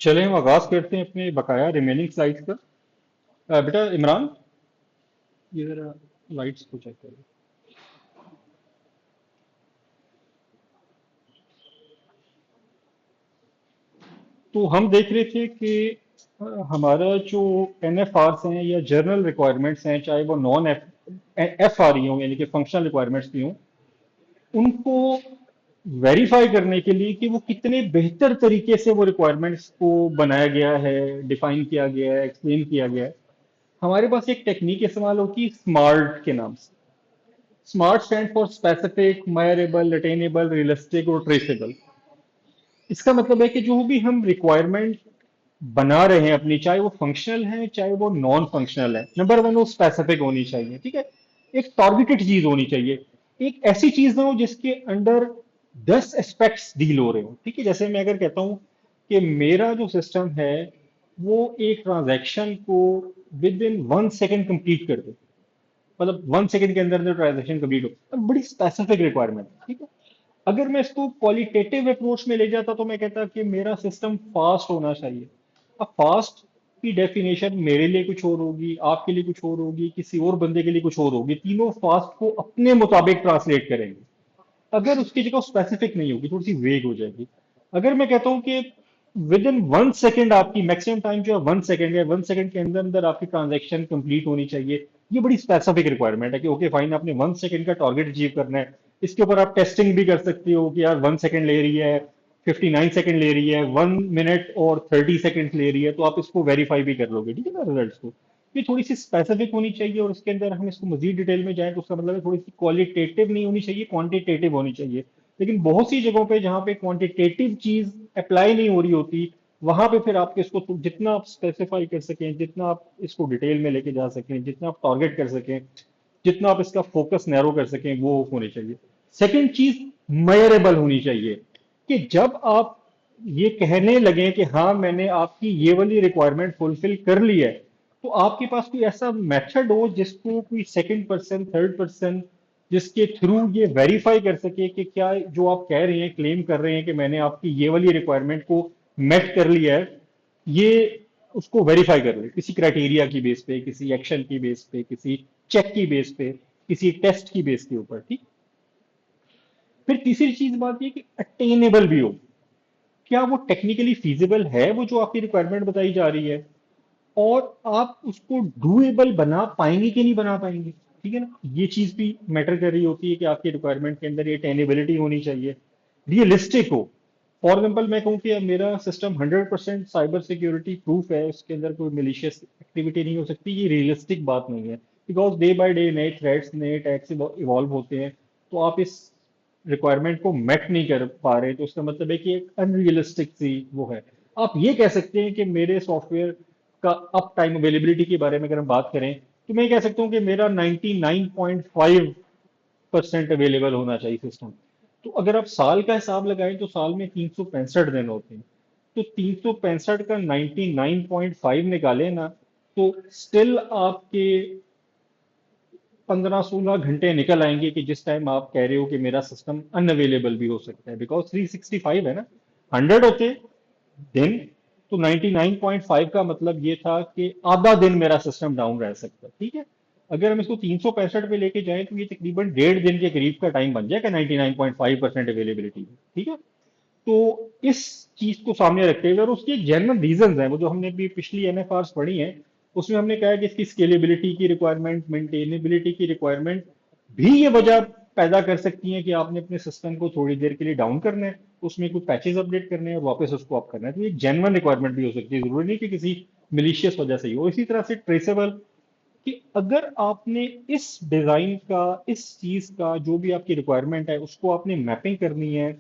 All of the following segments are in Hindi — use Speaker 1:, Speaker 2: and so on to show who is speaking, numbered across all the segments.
Speaker 1: चलें हम आगाज करते हैं अपने बकाया रिमेनिंग स्लाइड्स का। बेटा इमरान, ये जरा लाइट्स को चेक करो। तो हम देख रहे थे कि हमारा जो एनएफआरस हैं या जर्नल रिक्वायरमेंट्स हैं, चाहे वो नॉन एफ आ रही हों यानी कि फंक्शनल रिक्वायरमेंट्स भी हों, उनको वेरीफाई करने के लिए कि वो कितने बेहतर तरीके से वो रिक्वायरमेंट्स को बनाया गया है, डिफाइन किया गया है, एक्सप्लेन किया गया है, हमारे पास एक टेक्निक इस्तेमाल होती है स्मार्ट के नाम से। Smart stand for specific, measurable, attainable, realistic और ट्रेसेबल। इसका मतलब है कि जो भी हम रिक्वायरमेंट बना रहे हैं अपनी, चाहे वो फंक्शनल है चाहे वो नॉन फंक्शनल है, नंबर वन वो स्पेसिफिक होनी चाहिए, ठीक है। एक टारगेटेड चीज होनी चाहिए। एक ऐसी चीज ना हो जिसके अंडर 10 एस्पेक्ट्स डील हो रहे हो, ठीक है। जैसे मैं अगर कहता हूं कि मेरा जो सिस्टम है वो एक ट्रांजैक्शन को विद इन 1 सेकेंड कंप्लीट कर दे, मतलब 1 सेकेंड के अंदर अंदर ट्रांजेक्शन कंप्लीट हो, तो बड़ी स्पेसिफिक रिक्वायरमेंट है, ठीक है। अगर मैं इसको क्वालिटेटिव अप्रोच में ले जाता तो मैं कहता कि मेरा सिस्टम फास्ट होना चाहिए। अब फास्ट की डेफिनेशन मेरे लिए कुछ और होगी, आपके लिए कुछ और होगी, किसी और बंदे के लिए कुछ और होगी, तीनों फास्ट को अपने मुताबिक ट्रांसलेट करेंगे। अगर उसकी जगह स्पेसिफिक नहीं होगी, थोड़ी सी वेग हो जाएगी। अगर मैं कहता हूं कि विद इन 1 सेकेंड, आपकी मैक्सिमम टाइम जो है 1 सेकेंड है, 1 सेकेंड के अंदर अंदर आपकी ट्रांजेक्शन कंप्लीट होनी चाहिए, ये बड़ी स्पेसिफिक रिक्वायरमेंट है कि ओके फाइन, आपने 1 सेकेंड का टारगेट अचीव करना है। इसके ऊपर आप टेस्टिंग भी कर सकते हो कि यार 1 सेकेंड ले रही है, 59 सेकेंड ले रही है, 1 मिनट और 30 सेकेंड ले रही है, तो आप इसको वेरीफाई भी कर लोगे, ठीक है ना, रिजल्ट को। ये थोड़ी सी स्पेसिफिक होनी चाहिए, और उसके अंदर हम इसको मजीद डिटेल में जाएं तो उसका मतलब है थोड़ी सी क्वालिटेटिव नहीं होनी चाहिए, क्वांटिटेटिव होनी चाहिए। लेकिन बहुत सी जगहों पे जहां पे क्वांटिटेटिव चीज अप्लाई नहीं हो रही होती, वहां पे फिर आप इसको जितना आप स्पेसिफाई कर सकें, जितना आप इसको डिटेल में लेके जा सकें, जितना आप टारगेट कर सकें, जितना आप इसका फोकस नैरो कर सकें, वो होनी चाहिए। सेकंड चीज, मेजरेबल होनी चाहिए, कि जब आप ये कहने लगे कि हाँ मैंने आपकी ये वाली रिक्वायरमेंट फुलफिल कर ली है, तो आपके पास कोई ऐसा मेथड हो जिसको कोई सेकंड पर्सन, थर्ड पर्सन, जिसके थ्रू ये वेरीफाई कर सके कि क्या जो आप कह रहे हैं, क्लेम कर रहे हैं कि मैंने आपकी ये वाली रिक्वायरमेंट को मेट कर लिया है, ये उसको वेरीफाई कर ले किसी क्राइटेरिया की बेस पे, किसी एक्शन की बेस पे, किसी चेक की बेस पे, किसी टेस्ट की बेस के ऊपर, ठीक। फिर तीसरी चीज बात ये कि अटेनेबल भी हो, क्या वो टेक्निकली फीजिबल है, वो जो आपकी रिक्वायरमेंट बताई जा रही है, और आप उसको डूएबल बना पाएंगे कि नहीं बना पाएंगे, ठीक है ना। ये चीज भी मैटर कर रही होती है कि आपकी रिक्वायरमेंट के अंदर ये टेनेबिलिटी होनी चाहिए, रियलिस्टिक हो। फॉर एग्जाम्पल मैं कहूँ कि अब मेरा सिस्टम 100% साइबर सिक्योरिटी प्रूफ है, उसके अंदर कोई मिलिशियस एक्टिविटी नहीं हो सकती, ये रियलिस्टिक बात नहीं है, बिकॉज डे बाय डे नए थ्रेट्स, नए अटैक्स इवॉल्व होते हैं। तो आप इस रिक्वायरमेंट को मेट नहीं कर पा रहे, तो उसका मतलब है कि एक अनरियलिस्टिक सी वो है। आप ये कह सकते हैं कि मेरे सॉफ्टवेयर का अप टाइम अवेलेबिलिटी के बारे में अगर हम बात करें, तो मैं कह सकता हूं कि मेरा 99.5% अवेलेबल होना चाहिए सिस्टम। तो अगर आप साल का हिसाब लगाएं तो साल में 365 दिन होते हैं, तो 365 का 99.5 निकाले ना, तो स्टिल आपके 15-16 घंटे निकल आएंगे कि जिस टाइम आप कह रहे हो कि मेरा सिस्टम अनअवेलेबल भी हो सकता है, बिकॉज 365 है ना। 100 होते दिन तो 99.5 का मतलब ये था कि आधा दिन मेरा सिस्टम डाउन रह सकता है, ठीक है। अगर हम इसको 365 पे लेके जाएं तो ये तकरीबन 1.5 दिन के करीब का टाइम बन जाएगा 99.5% अवेलेबिलिटी, ठीक है। तो इस चीज को सामने रखते हुए, और उसके जेन्युइन रीजंस हैं, वो जो हमने भी पिछली एनएफआरस पढ़ी हैं, उसमें हमने कहा है कि इसकी स्केलेबिलिटी की रिक्वायरमेंट, मेंटेनेबिलिटी की रिक्वायरमेंट भी ये वजह पैदा कर सकती है कि आपने अपने सिस्टम को थोड़ी देर के लिए डाउन करना है, उसमें कुछ पैचेस अपडेट करने हैं और वापस उसको अप करना है, तो ये जेन्युइन रिक्वायरमेंट भी हो सकती है, जरूरी नहीं कि किसी मिलीशियस वजह से ही हो। इसी तरह से ट्रेसेबल, कि अगर आपने इस डिजाइन का, इस चीज का जो भी आपकी रिक्वायरमेंट है उसको आपने मैपिंग करनी है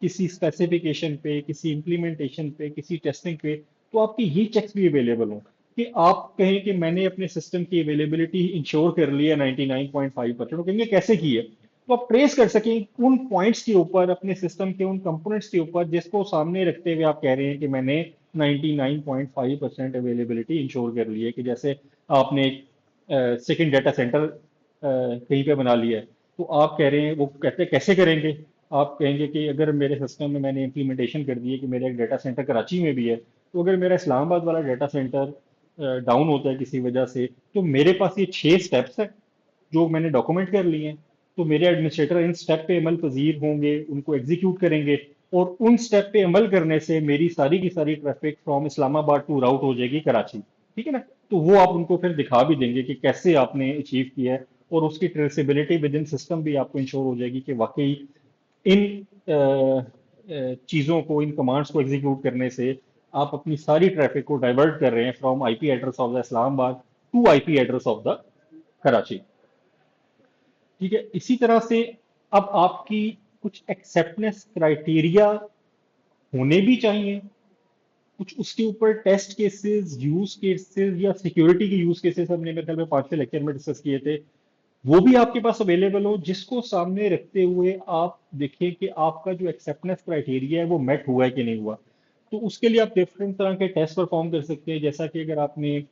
Speaker 1: किसी स्पेसिफिकेशन पे, किसी इंप्लीमेंटेशन पे, किसी टेस्टिंग पे, तो आपके ये चेक्स भी अवेलेबल हों कि आप कहें कि मैंने अपने सिस्टम की अवेलेबिलिटी इंश्योर कर ली है 99.5%, वो कहेंगे कैसे की है, तो आप ट्रेस कर सकें उन पॉइंट्स के ऊपर, अपने सिस्टम के उन कंपोनेंट्स के ऊपर जिसको सामने रखते हुए आप कह रहे हैं कि मैंने 99.5% अवेलेबिलिटी इंश्योर कर ली है। कि जैसे आपने सेकंड डाटा सेंटर कहीं पे बना लिया है, तो आप कह रहे हैं, वो कहते हैं कैसे करेंगे, आप कहेंगे कि अगर मेरे सिस्टम में मैंने इम्प्लीमेंटेशन कर दी है कि मेरा एक डाटा सेंटर कराची में भी है, तो अगर मेरा इस्लामाबाद वाला डाटा सेंटर डाउन होता है किसी वजह से, तो मेरे पास ये 6 स्टेप्स है जो मैंने डॉक्यूमेंट कर लिए हैं। तो मेरे एडमिनिस्ट्रेटर इन स्टेप पे अमल पजीर होंगे, उनको एग्जीक्यूट करेंगे, और उन स्टेप पे अमल करने से मेरी सारी की सारी ट्रैफिक फ्रॉम इस्लामाबाद टू राउट हो जाएगी कराची। ठीक है ना? तो वो आप उनको फिर दिखा भी देंगे कि कैसे आपने अचीव किया है, और उसकी ट्रेसेबिलिटी विद इन सिस्टम भी आपको इंश्योर हो जाएगी कि वाकई इन चीज़ों को, इन कमांड्स को एग्जीक्यूट करने से आप अपनी सारी ट्रैफिक को डाइवर्ट कर रहे हैं from IP address of the Islamabad to IP address of the Karachi. ठीक है, इसी तरह से अब आपकी कुछ एक्सेप्टेंस क्राइटेरिया होने भी चाहिए, कुछ उसके ऊपर टेस्ट केसेस, यूज केसेस या सिक्योरिटी के यूज केसेस हमने मेरे ख्याल में 5वें लेक्चर में डिस्कस किए थे, वो भी आपके पास अवेलेबल हो, जिसको सामने रखते हुए आप देखें कि आपका जो एक्सेप्टेंस क्राइटेरिया है वो मेट हुआ है कि नहीं हुआ। तो उसके लिए आप डिफरेंट तरह के टेस्ट परफॉर्म कर सकते हैं, जैसा कि अगर आपने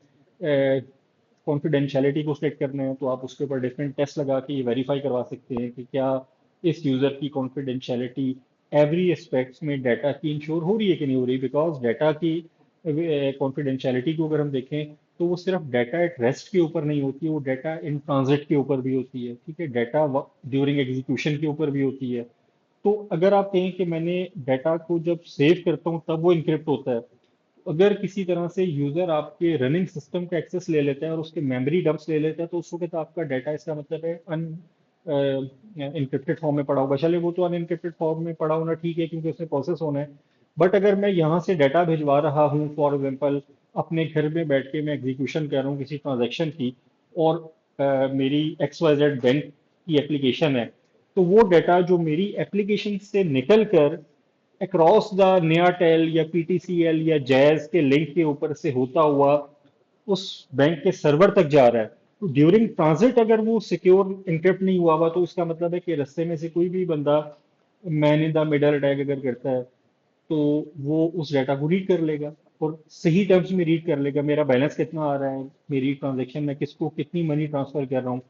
Speaker 1: कॉन्फिडेंशियलिटी को सेट करना है तो आप उसके ऊपर डिफरेंट टेस्ट लगा के ये वेरीफाई करवा सकते हैं कि क्या इस यूजर की कॉन्फिडेंशियलिटी एवरी एस्पेक्ट्स में डाटा की इंश्योर हो रही है कि नहीं हो रही। बिकॉज डाटा की कॉन्फिडेंशियलिटी को अगर हम देखें तो वो सिर्फ डाटा एट रेस्ट के ऊपर नहीं होती है, वो डाटा इन ट्रांजिट के ऊपर भी होती है। ठीक है, डाटा ड्यूरिंग एग्जीक्यूशन के ऊपर भी होती है। तो अगर आप कहें कि मैंने डाटा को जब सेव करता हूँ तब वो इनक्रिप्ट होता है, अगर किसी तरह से यूजर आपके रनिंग सिस्टम का एक्सेस ले लेता है और उसके मेमोरी डंप्स ले लेता है, तो उस वक्त आपका डाटा, इसका मतलब है अन इनक्रिप्टेड फॉर्म में पड़ा होगा। चले वो तो अनइनक्रिप्टेड फॉर्म में पड़ा होना ठीक है क्योंकि उसमें प्रोसेस होना है, बट अगर मैं यहाँ से डाटा भिजवा रहा हूँ, फॉर एग्जाम्पल अपने घर में बैठ के मैं एग्जीक्यूशन कर रहा हूँ किसी ट्रांजेक्शन की, और मेरी एक्स वाई जेड बैंक की एप्लीकेशन है, तो वो डाटा जो मेरी एप्लीकेशन से निकल कर अक्रॉस द नया टेल या पीटीसीएल या जैज के लिंक के ऊपर से होता हुआ उस बैंक के सर्वर तक जा रहा है, तो ड्यूरिंग ट्रांजिट अगर वो सिक्योर इंक्रिप्ट नहीं हुआ हुआ, तो इसका मतलब है कि रास्ते में से कोई भी बंदा man in the middle attack अगर करता है तो वो उस डाटा को रीड कर लेगा और सही टर्म्स में रीड कर लेगा, मेरा बैलेंस कितना आ रहा है, मेरी ट्रांजेक्शन में किसको कितनी मनी ट्रांसफर कर रहा हूँ,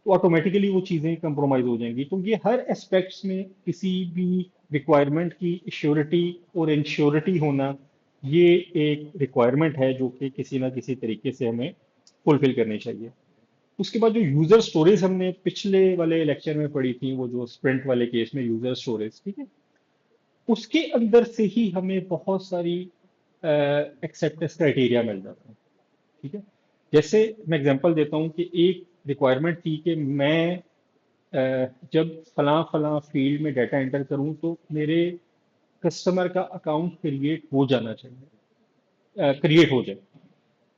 Speaker 1: तो ऑटोमेटिकली वो चीज़ें कंप्रोमाइज हो जाएंगी। तो ये हर एस्पेक्ट्स में किसी भी रिक्वायरमेंट की श्योरिटी और इंश्योरिटी होना, ये एक रिक्वायरमेंट है जो कि किसी ना किसी तरीके से हमें फुलफिल करनी चाहिए। उसके बाद जो यूजर स्टोरेज हमने पिछले वाले लेक्चर में पढ़ी थी, वो जो स्प्रिंट वाले केस में यूजर स्टोरेज, ठीक है, उसके अंदर से ही हमें बहुत सारी एक्सेप्टेंस क्राइटेरिया मिल जाता है। ठीक है, जैसे मैं एग्जांपल देता हूँ कि एक रिक्वायरमेंट थी कि मैं जब फलां फलां फील्ड में डाटा एंटर करूं तो मेरे कस्टमर का अकाउंट क्रिएट हो जाना चाहिए, क्रिएट हो जाए।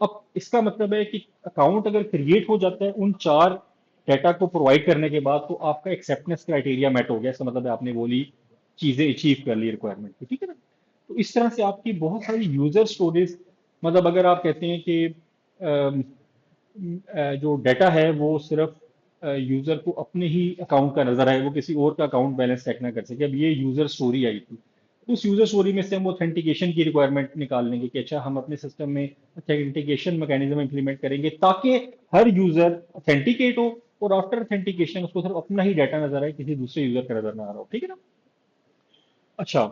Speaker 1: अब इसका मतलब है कि अकाउंट अगर क्रिएट हो जाता है उन 4 डाटा को प्रोवाइड करने के बाद, तो आपका एक्सेप्टेंस क्राइटेरिया मेट हो गया। इसका मतलब है आपने बोली चीजें अचीव कर ली रिक्वायरमेंट की। ठीक है ना? तो इस तरह से आपकी बहुत सारी यूजर स्टोरेज, मतलब अगर आप कहते हैं कि अम, जो डाटा है वो सिर्फ यूजर को अपने ही अकाउंट का नजर आए, वो किसी और का अकाउंट बैलेंस चेक ना कर सके। अब ये यूजर स्टोरी आई थी, तो उस यूजर स्टोरी में से हम ऑथेंटिकेशन की रिक्वायरमेंट निकाल लेंगे कि अच्छा हम अपने सिस्टम में ऑथेंटिकेशन मैकेनिज्म इंप्लीमेंट करेंगे ताकि हर यूजर ऑथेंटिकेट हो और आफ्टर ऑथेंटिकेशन उसको सिर्फ अपना ही डाटा नजर आए, किसी दूसरे यूजर का नजर ना आ रहा हो। ठीक है ना? अच्छा,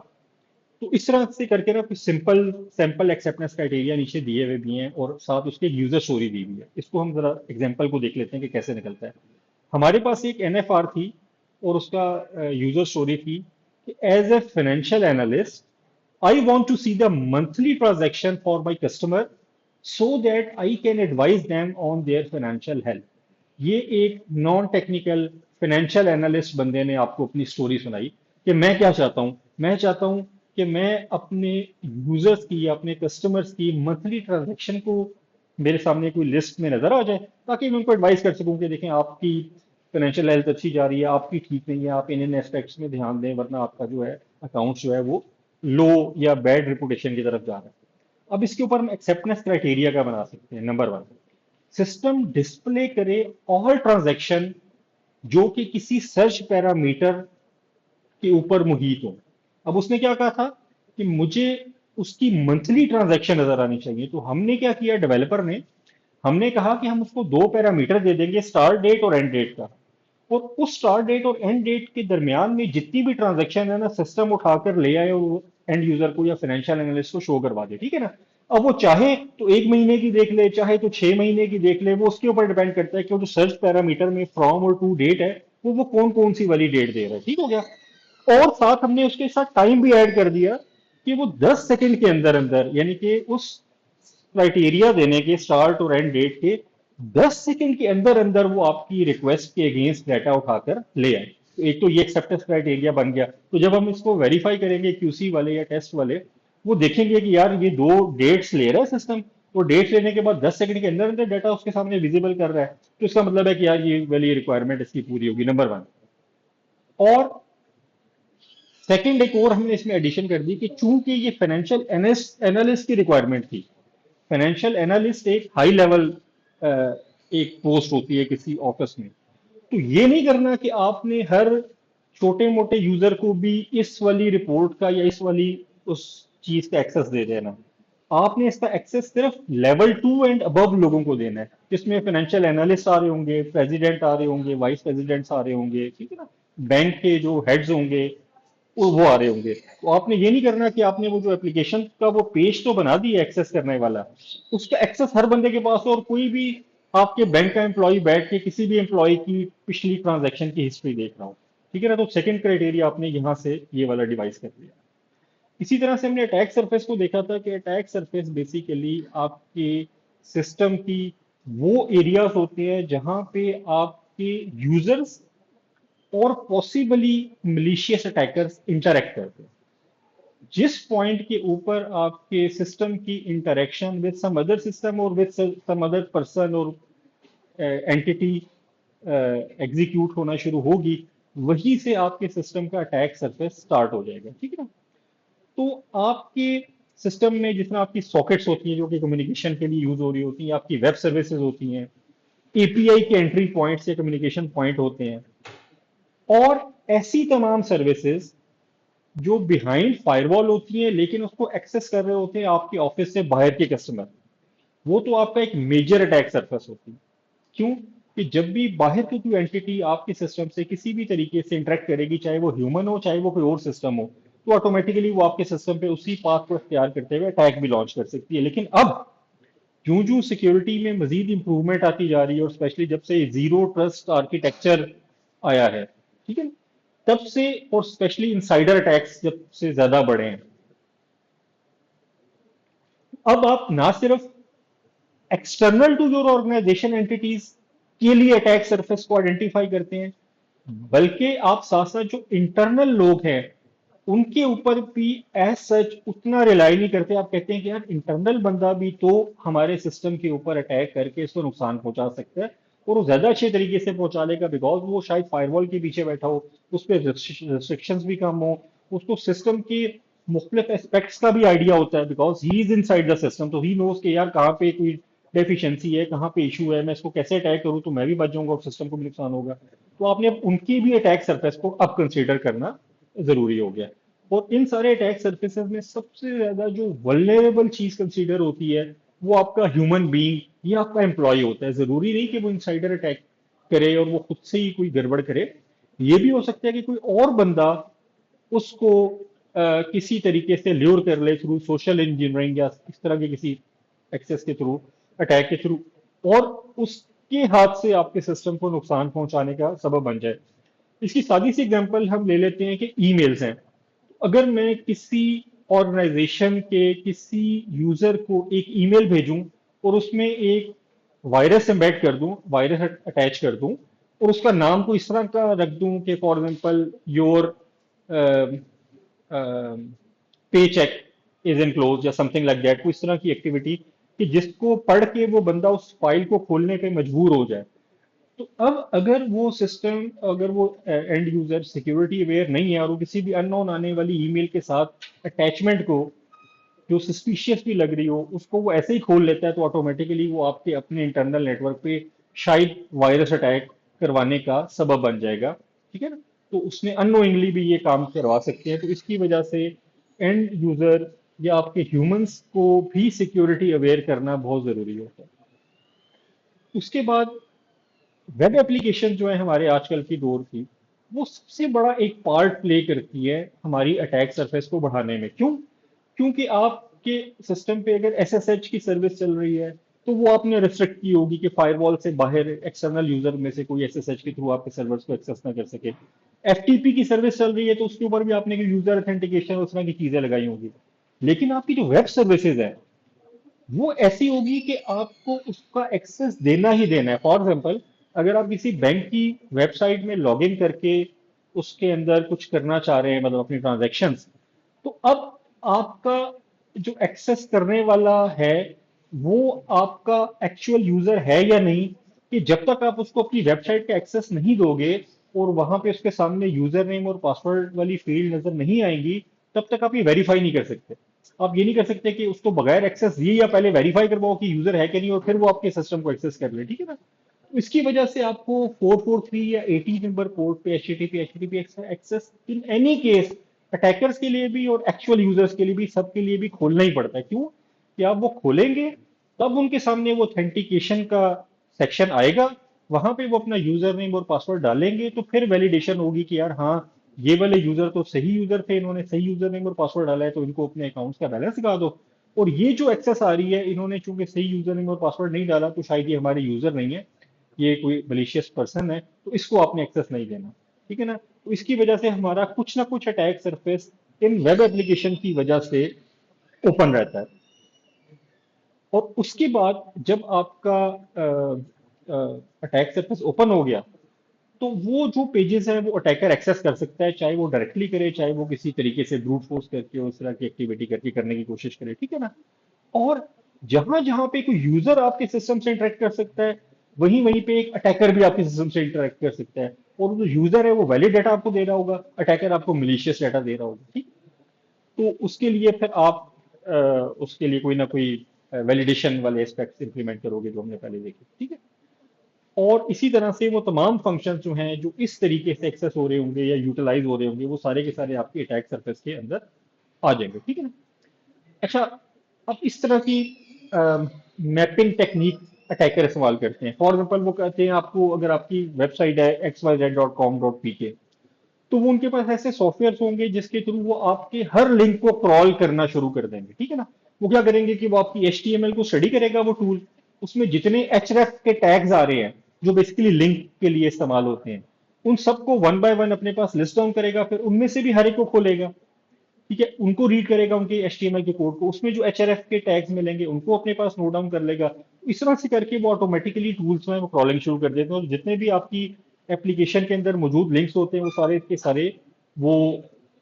Speaker 1: तो इस तरह से करके ना कुछ सिंपल सैंपल एक्सेप्टेंस क्राइटेरिया नीचे दिए हुए भी हैं और साथ उसके यूजर स्टोरी दी हुई है। इसको हम जरा एग्जांपल को देख लेते हैं कि कैसे निकलता है। हमारे पास एक एनएफआर थी और उसका यूजर स्टोरी थी कि as a financial analyst I want to see the monthly transaction for my customer so that I can advise them on their financial health. ये एक नॉन टेक्निकल फाइनेंशियल एनालिस्ट बंदे ने आपको अपनी स्टोरी सुनाई कि मैं क्या चाहता हूं। मैं चाहता हूं कि मैं अपने यूजर्स की या अपने कस्टमर्स की मंथली ट्रांजैक्शन को मेरे सामने कोई लिस्ट में नजर आ जाए, ताकि मैं उनको एडवाइस कर सकूं कि देखें आपकी फाइनेंशियल हेल्थ अच्छी जा रही है, आपकी ठीक नहीं है, आप इन एस्पेक्ट्स में ध्यान दें, वरना आपका जो है अकाउंट जो है वो लो या बैड रिपुटेशन की तरफ जा रहा है। अब इसके ऊपर हम एक्सेप्टेंस क्राइटेरिया का बना सकते हैं। नंबर 1, सिस्टम डिस्प्ले करे ऑल ट्रांजैक्शन जो कि किसी सर्च पैरामीटर के ऊपर मुहित हो। अब उसने क्या कहा था कि मुझे उसकी मंथली ट्रांजैक्शन नजर आनी चाहिए। तो हमने क्या किया डेवलपर ने, हमने कहा कि हम उसको 2 पैरामीटर दे देंगे, स्टार्ट डेट और एंड डेट का। और उस स्टार्ट डेट और एंड डेट के दरमियान में जितनी भी ट्रांजैक्शन है ना, सिस्टम उठाकर ले आए और वो एंड यूजर को या फाइनेंशियल एनालिस्ट को शो करवा दे, ठीक है ना। अब वो चाहे तो 1 महीने की देख ले, चाहे तो 6 महीने की देख ले, वो उसके ऊपर डिपेंड करता है कि वो जो सर्च पैरामीटर में फ्रॉम और टू डेट है, वो कौन कौन सी वाली डेट दे रहा है, ठीक हो गया। और साथ हमने उसके साथ टाइम भी ऐड कर दिया कि वो 10 सेकंड के अंदर अंदर, यानी कि उस क्राइटेरिया देने के स्टार्ट और एंड डेट के 10 सेकंड के अंदर अंदर वो आपकी रिक्वेस्ट के अगेंस्ट डाटा उठाकर ले आए। तो एक तो ये एक्सेप्टेंस क्राइटेरिया बन गया। तो जब हम इसको वेरीफाई करेंगे क्यूसी वाले या टेस्ट वाले, वो देखेंगे कि यार ये दो डेट्स ले रहा है सिस्टम, वो डेट्स लेने के बाद 10 सेकंड के अंदर अंदर डाटा उसके सामने विजिबल कर रहा है, तो इसका मतलब है कि यार ये वाली रिक्वायरमेंट इसकी पूरी होगी, नंबर वन। और सेकंड एक और हमने इसमें एडिशन कर दी कि चूंकि ये फाइनेंशियल एनालिस्ट की रिक्वायरमेंट थी। फाइनेंशियल एनालिस्ट एक हाई लेवल एक पोस्ट होती है किसी ऑफिस में, तो ये नहीं करना कि आपने हर छोटे मोटे यूजर को भी इस वाली रिपोर्ट का या इस वाली उस चीज का एक्सेस दे देना। आपने इसका एक्सेस सिर्फ लेवल 2 एंड अबव लोगों को देना है, जिसमें फाइनेंशियल एनालिस्ट आ रहे होंगे, प्रेसिडेंट आ रहे होंगे, वाइस प्रेसिडेंट्स आ रहे होंगे, ठीक है ना, बैंक के जो हेड्स होंगे वो आ रहे होंगे। तो आपने ये नहीं करना कि आपने वो जो एप्लीकेशन का वो पेज तो बना दिया एक्सेस करने वाला, उसका एक्सेस हर बंदे के पास हो, और कोई भी आपके बैंक का एम्प्लॉय बैठ के किसी भी एम्प्लॉय की पिछली ट्रांजैक्शन की हिस्ट्री देख रहा हो, ठीक है ना। तो सेकंड क्राइटेरिया आपने यहां से ये वाला डिवाइस कर लिया। इसी तरह से हमने अटैक सरफेस को देखा था कि अटैक सरफेस बेसिकली आपके सिस्टम की वो एरियाज होते हैं जहां पे आपके यूजर्स और पॉसिबली मिलिशियस अटैकर्स इंटरेक्ट करते हैं। जिस पॉइंट के ऊपर आपके सिस्टम की interaction with some other system और विद सम अदर पर्सन और एंटिटी एग्जीक्यूट होना शुरू होगी, वहीं से आपके सिस्टम का अटैक सरफेस स्टार्ट हो जाएगा, ठीक है ना। तो आपके सिस्टम में जिस तरह आपकी सॉकेट्स होती हैं जो कि कम्युनिकेशन के लिए यूज हो रही होती हैं, आपकी वेब सर्विसेज होती हैं, एपीआई के एंट्री पॉइंट्स या कम्युनिकेशन पॉइंट होते हैं, और ऐसी तमाम सर्विसेज जो बिहाइंड फायरवॉल होती है लेकिन उसको एक्सेस कर रहे होते हैं आपके ऑफिस से बाहर के कस्टमर, वो तो आपका एक मेजर अटैक सरफेस होती है। क्यों? कि जब भी बाहर की कोई एंटिटी आपके सिस्टम से किसी भी तरीके से इंटरेक्ट करेगी, चाहे वो ह्यूमन हो चाहे वो कोई और सिस्टम हो, तो ऑटोमेटिकली वो आपके सिस्टम पे उसी पाथ को इख्तियार करते हुए अटैक भी लॉन्च कर सकती है। लेकिन अब यूं जूं सिक्योरिटी में मजीद इंप्रूवमेंट आती जा रही है, और स्पेशली जब से जीरो ट्रस्ट आर्किटेक्चर आया है, ठीक है, तब से, और स्पेशली इनसाइडर अटैक्स जब से ज्यादा बढ़े हैं, अब आप ना सिर्फ external to your organisation entities के लिए अटैक सरफेस को आइडेंटिफाई करते हैं, बल्कि आप साथ साथ जो इंटरनल लोग हैं उनके ऊपर भी एज सच उतना रिलाई नहीं करते। आप कहते हैं कि यार इंटरनल बंदा भी तो हमारे सिस्टम के ऊपर अटैक करके इसको नुकसान पहुंचा सकता है, और वो ज्यादा अच्छे तरीके से पहुंचा लेगा बिकॉज वो शायद फायरवॉल के पीछे बैठा हो, उस पर रिस्ट्रिक्शंस भी कम हो, उसको सिस्टम के मुख्तलिफ एस्पेक्ट्स का भी आइडिया होता है because he is in side the system. तो ही नोज कि यार कहाँ पे कोई डेफिशिएंसी है, कहाँ पे इशू है, मैं इसको कैसे अटैक करूँ तो मैं भी बच जाऊंगा और सिस्टम को भी नुकसान होगा। तो आपने अब उनकी भी अटैक सरफेस को अब कंसीडर करना जरूरी हो गया। और इन सारे अटैक सर्फेसेज में सबसे ज्यादा जो वल्नरेबल चीज कंसीडर होती है वो आपका ह्यूमन बीइंग या आपका एम्प्लॉय होता है। जरूरी नहीं कि वो इनसाइडर अटैक करे और वो खुद से ही कोई गड़बड़ करे, ये भी हो सकता है कि कोई और बंदा उसको किसी तरीके से ल्योर कर ले थ्रू सोशल इंजीनियरिंग या इस तरह के किसी एक्सेस के थ्रू, अटैक के थ्रू, और उसके हाथ से आपके सिस्टम को नुकसान पहुंचाने का सबब बन जाए। इसकी सादी सी एग्जांपल हम ले लेते हैं कि ईमेल्स हैं। अगर मैं किसी ऑर्गेनाइजेशन के किसी यूजर को एक ईमेल भेजूं और उसमें एक वायरस एम्बेड कर दूं, वायरस अटैच कर दूं, और उसका नाम को इस तरह का रख दूं कि for example your pay cheque is enclose या समथिंग लाइक दैट, कोई इस तरह की एक्टिविटी कि जिसको पढ़ के वो बंदा उस फाइल को खोलने पे मजबूर हो जाए। तो अब अगर वो सिस्टम, अगर वो एंड यूजर सिक्योरिटी अवेयर नहीं है और वो किसी भी अननोन आने वाली ईमेल के साथ अटैचमेंट को जो सस्पिशियस भी लग रही हो उसको वो ऐसे ही खोल लेता है, तो ऑटोमेटिकली वो आपके अपने इंटरनल नेटवर्क पे शायद वायरस अटैक करवाने का सबब बन जाएगा, ठीक है ना। तो उसने अननोइंगली भी ये काम करवा सकते हैं। तो इसकी वजह से एंड यूजर या आपके ह्यूमंस को भी सिक्योरिटी अवेयर करना बहुत जरूरी होता है। उसके बाद वेब एप्लीकेशन जो है हमारे आजकल की दौर की, वो सबसे बड़ा एक पार्ट प्ले करती है हमारी अटैक सरफेस को बढ़ाने में। क्यों? क्योंकि आपके सिस्टम पे अगर एसएसएच की सर्विस चल रही है, तो वो आपने रिस्ट्रिक्ट की होगी कि फायरवॉल से बाहर एक्सटर्नल यूजर में से कोई एसएसएच के थ्रू आपके सर्वर्स को एक्सेस ना कर सके। एफटीपी की सर्विस चल रही है, तो उसके ऊपर भी आपने यूजर अथेंटिकेशन उस तरह की चीजें लगाई होंगी। लेकिन आपकी जो वेब सर्विसेज है, वो ऐसी होगी कि आपको उसका एक्सेस देना ही देना है। फॉर एग्जाम्पल, अगर आप किसी बैंक की वेबसाइट में लॉग इन करके उसके अंदर कुछ करना चाह रहे हैं, मतलब अपनी ट्रांजैक्शंस, तो अब आपका जो एक्सेस करने वाला है, वो आपका एक्चुअल यूजर है या नहीं, कि जब तक आप उसको अपनी वेबसाइट का एक्सेस नहीं दोगे और वहां पे उसके सामने यूजर नेम और पासवर्ड वाली फील्ड नजर नहीं आएंगी, तब तक आप ये वेरीफाई नहीं कर सकते। आप ये नहीं कर सकते कि उसको बगैर एक्सेस दिए या पहले वेरीफाई करवाओ कि यूजर है कि नहीं, और फिर वो आपके सिस्टम को एक्सेस कर ले, ठीक है ना। तो इसकी वजह से आपको 443 या 80 नंबर पोर्ट पे HTTP access in any case, attackers के लिए भी और एक्चुअल यूजर्स के लिए भी, सबके लिए भी खोलना ही पड़ता है। क्यों? कि आप वो खोलेंगे, तब उनके सामने वो ऑथेंटिकेशन का सेक्शन आएगा, वहां पे वो अपना यूजर नेम और पासवर्ड डालेंगे, तो फिर वैलिडेशन होगी कि यार हाँ, ये वाले यूजर तो सही यूजर थे, इन्होंने सही यूजर नेम और पासवर्ड डाला है, तो इनको अपने अकाउंट्स का बैलेंस दिखा दो। और ये जो एक्सेस आ रही है, इन्होंने चूंकि सही यूजर नेम और पासवर्ड नहीं डाला, तो शायद ये हमारे यूजर नहीं है, ये कोई मलिशियस पर्सन है, तो इसको आपने एक्सेस नहीं देना। ठीक है ना। तो इसकी वजह से हमारा कुछ ना कुछ attack surface in web application की वजह से ओपन रहता है। और उसके बाद जब आपका अटैक सरफेस ओपन हो गया, तो वो जो पेजेस हैं वो अटैकर एक्सेस कर सकता है, चाहे वो डायरेक्टली करे, चाहे वो किसी तरीके से ब्रूट फोर्स करके उस तरह की एक्टिविटी करके करने की कोशिश करे, ठीक है ना। और जहां जहां पे कोई यूजर आपके सिस्टम से इंटरेक्ट कर सकता है, वहीं वहीं पे एक अटैकर भी आपके सिस्टम से इंटरेक्ट कर सकता है। और जो यूजर है वो वैलिड डाटा आपको दे रहा होगा, अटैकर आपको मिलीशियस डाटा दे रहा होगा, ठीक। तो उसके लिए फिर आप उसके लिए कोई ना कोई वैलिडेशन वाले एस्पेक्ट्स इंप्लीमेंट करोगे, जो हमने पहले देखे, ठीक है। और इसी तरह से वो तमाम फंक्शंस जो हैं, जो इस तरीके से एक्सेस हो रहे होंगे या यूटिलाइज हो रहे होंगे, वो सारे के सारे आपके अटैक सरफेस के अंदर आ जाएंगे, ठीक है ना। अच्छा, अब इस तरह की मैपिंग टेक्निक अटैकर इस्तेमाल करते हैं। फॉर एग्जाम्पल, वो कहते हैं आपको, अगर आपकी वेबसाइट है xyz.com.pk, तो वो उनके पास ऐसे सॉफ्टवेयर होंगे जिसके थ्रू वो आपके हर लिंक को क्रॉल करना शुरू कर देंगे, ठीक है ना। वो क्या करेंगे कि वो आपकी एचटीएमएल को स्टडी करेगा, वो टूल, उसमें जितने एचरेफ के टैग्स आ रहे हैं, जो बेसिकली लिंक के लिए इस्तेमाल होते हैं, उन सबको वन बाय वन अपने पास लिस्ट डाउन करेगा, फिर उनमें से भी हर एक को खोलेगा, ठीक है, उनको रीड करेगा, उनके एचटीएमएल के कोड को, उसमें जो एचआरएफ के टैग्स मिलेंगे उनको अपने पास नोट डाउन कर लेगा। इस तरह से करके वो ऑटोमेटिकली टूल्स में वो क्रॉलिंग शुरू कर देते हैं, और जितने भी आपकी एप्लीकेशन के अंदर मौजूद लिंक्स होते हैं, वो सारे के सारे वो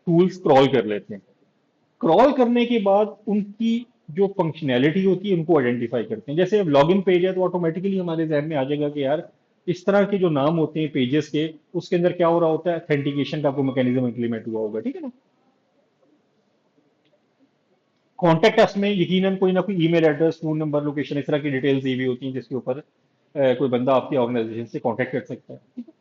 Speaker 1: टूल्स क्रॉल कर लेते हैं। क्रॉल करने के बाद उनकी जो फंक्शनैलिटी होती है, उनको आइडेंटिफाई करते हैं। जैसे अब लॉगिन पेज है, तो ऑटोमेटिकली हमारे जहन में आ जाएगा कि यार, इस तरह के जो नाम होते हैं पेजेस के, उसके अंदर क्या हो रहा होता है, ऑथेंटिकेशन का कोई मैकेनिज्म इंप्लीमेंट हुआ होगा, ठीक है ना। कॉन्टैक्ट अस में यकीनन कोई ना कोई email address, phone number, location, इस तरह की डिटेल्स दी हुई होती हैं, जिसके ऊपर कोई बंदा आपकी ऑर्गेनाइजेशन से कांटेक्ट कर सकता है, ठीक है?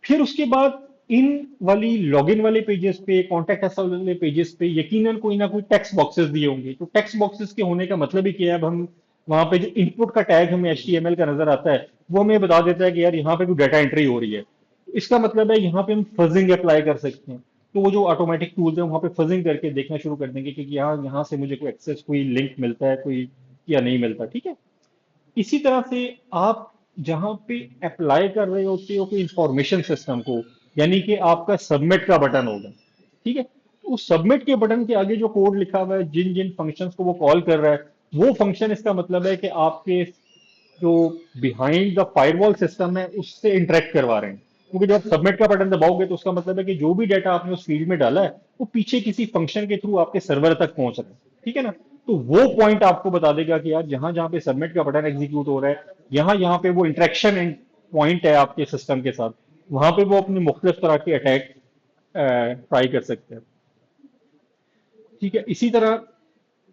Speaker 1: फिर उसके बाद इन वाली लॉगिन वाले पेजेस पे, कॉन्टैक्ट अस वाले पेजेस पे यकीनन कोई ना कोई टेक्स्ट बॉक्सेस दिए होंगे। तो टेक्स्ट बॉक्सेस के होने का मतलब ही क्या है? अब हम वहां पे जो इनपुट का टैग हमें एचटीएमएल का नजर आता है, वो हमें बता देता है कि यार यहाँ पे कोई डाटा एंट्री हो रही है। तो इसका मतलब है यहाँ पे हम फजिंग अप्लाई कर सकते हैं। तो वो जो ऑटोमेटिक टूल्स है, वहां पे फजिंग करके देखना शुरू कर देंगे कि यहाँ यहाँ से मुझे कोई एक्सेस, कोई लिंक मिलता है, कोई या नहीं मिलता, ठीक है। इसी तरह से आप जहां पे अप्लाई कर रहे होते हो कोई इंफॉर्मेशन सिस्टम को, यानी कि आपका सबमिट का बटन होगा, ठीक है। तो उस सबमिट के बटन के आगे जो कोड लिखा हुआ है, जिन जिन फंक्शंस को वो कॉल कर रहा है, वो फंक्शन, इसका मतलब है कि आपके जो बिहाइंड द फायरवॉल सिस्टम है, उससे इंटरेक्ट करवा रहे हैं। क्योंकि जब आप सबमिट का बटन दबाओगे, तो उसका मतलब है कि जो भी डाटा आपने उस फील्ड में डाला है, वो पीछे किसी फंक्शन के थ्रू आपके सर्वर तक पहुंच रहा है, ठीक है ना। तो वो पॉइंट आपको बता देगा कि यार, जहां जहां पे सबमिट का बटन एग्जीक्यूट हो रहा है, यहाँ यहाँ पे वो इंटरेक्शन पॉइंट है आपके सिस्टम के साथ, वहां पे वो अपनी मुख्तलिफ तरह के अटैक ट्राई कर सकते हैं, ठीक है। इसी तरह,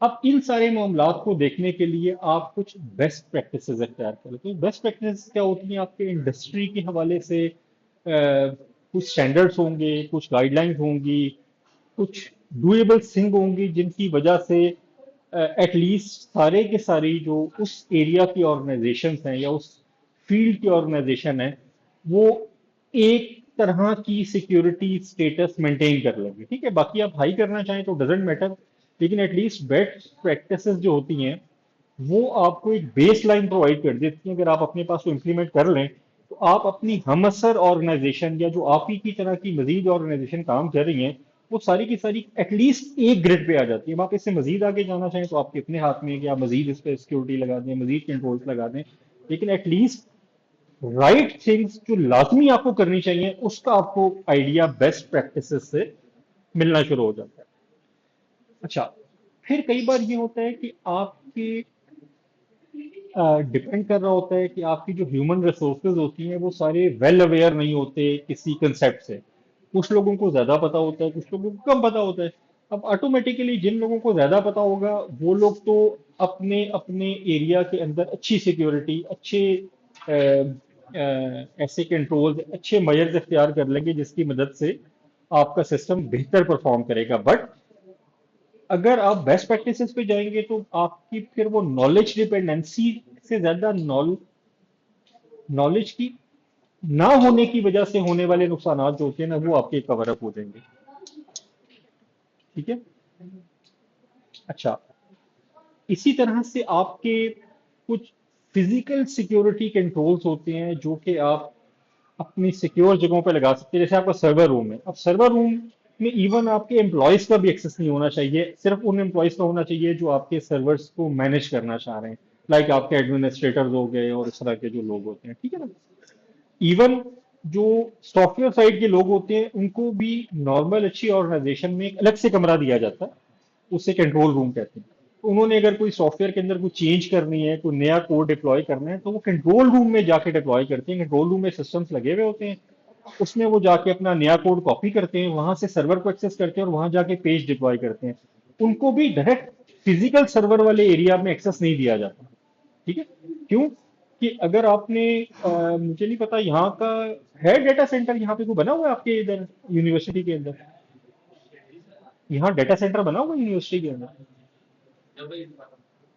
Speaker 1: अब इन सारे मामलात को देखने के लिए आप कुछ बेस्ट प्रैक्टिसेस अख्तियार करें। तो बेस्ट प्रैक्टिस क्या होती हैं? आपके इंडस्ट्री के हवाले से कुछ स्टैंडर्ड्स होंगे, कुछ गाइडलाइंस होंगी, कुछ डुएबल थिंग होंगी, जिनकी वजह से एटलीस्ट सारे के सारी जो उस एरिया की ऑर्गेनाइजेशंस हैं या उस फील्ड की ऑर्गेनाइजेशन है, वो एक तरह की सिक्योरिटी स्टेटस मेंटेन कर लेंगे। ठीक है, बाकी आप हाई करना चाहें तो डजेंट मैटर, लेकिन एटलीस्ट बेस्ट प्रैक्टिसेस जो होती हैं वो आपको एक बेस लाइन प्रोवाइड कर देती हैं। अगर आप अपने पास को इम्प्लीमेंट कर लें तो आप अपनी हमअसर ऑर्गेनाइजेशन या जो आप ही की तरह की मजीद ऑर्गेनाइजेशन काम कर रही हैं वो सारी की सारी एटलीस्ट एक ग्रिड पे आ जाती है। अब आप इससे मजीद आगे जाना चाहें तो आपके अपने हाथ में है कि आप मजीद इस पर सिक्योरिटी लगा दें, मजीद कंट्रोल्स लगा दें, लेकिन एटलीस्ट राइट थिंग्स जो लाजमी आपको करनी चाहिए उसका आपको आइडिया बेस्ट प्रैक्टिसेस से मिलना शुरू हो जाता है। अच्छा, फिर कई बार ये होता है कि आपके डिपेंड कर रहा होता है कि आपकी जो ह्यूमन रिसोर्सेज होती हैं वो सारे वेल अवेयर नहीं होते किसी कंसेप्ट से। कुछ लोगों को ज्यादा पता होता है, कुछ लोगों को कम पता होता है। अब ऑटोमेटिकली जिन लोगों को ज्यादा पता होगा वो लोग तो अपने अपने एरिया के अंदर अच्छी सिक्योरिटी, अच्छे ऐसे कंट्रोल, अच्छे मेजर्स इख्तियार कर लेंगे जिसकी मदद से आपका सिस्टम बेहतर परफॉर्म करेगा। बट अगर आप बेस्ट प्रैक्टिसेस पे जाएंगे तो आपकी फिर वो नॉलेज डिपेंडेंसी से ज्यादा नॉलेज की ना होने की वजह से होने वाले नुकसान जो होते हैं ना वो आपके कवर अप हो जाएंगे। ठीक है। अच्छा, इसी तरह से आपके कुछ फिजिकल सिक्योरिटी कंट्रोल्स होते हैं जो कि आप अपनी सिक्योर जगहों पर लगा सकते हैं। जैसे आपका सर्वर रूम है, अब सर्वर रूम में इवन आपके एम्प्लॉयज का भी एक्सेस नहीं होना चाहिए, सिर्फ उन एम्प्लॉयज का होना चाहिए जो आपके सर्वर्स को मैनेज करना चाह रहे हैं, लाइक आपके एडमिनिस्ट्रेटर्स हो गए और इस तरह के जो लोग होते हैं। ठीक है ना। इवन जो सॉफ्टवेयर साइड के लोग होते हैं उनको भी नॉर्मल अच्छी ऑर्गेनाइजेशन में एक अलग से कमरा दिया जाता है, उसे कंट्रोल रूम कहते हैं। तो उन्होंने अगर कोई सॉफ्टवेयर के अंदर कोई चेंज करनी है, कोई नया कोड डिप्लॉय करना है तो वो कंट्रोल रूम में जाके डिप्लॉय करते हैं। कंट्रोल रूम में सिस्टम्स लगे हुए होते हैं, उसमें वो जाके अपना नया कोड कॉपी करते हैं, वहां से सर्वर को एक्सेस करते हैं और वहां जाके पेज डिप्लॉय करते हैं। उनको भी डायरेक्ट फिजिकल सर्वर वाले एरिया में एक्सेस नहीं दिया जाता। ठीक है। क्यों? कि अगर आपने मुझे नहीं पता यहाँ का है डेटा सेंटर यहाँ पे कोई बना हुआ है आपके इधर यूनिवर्सिटी के अंदर? यहाँ डेटा सेंटर बना हुआ है यूनिवर्सिटी के अंदर?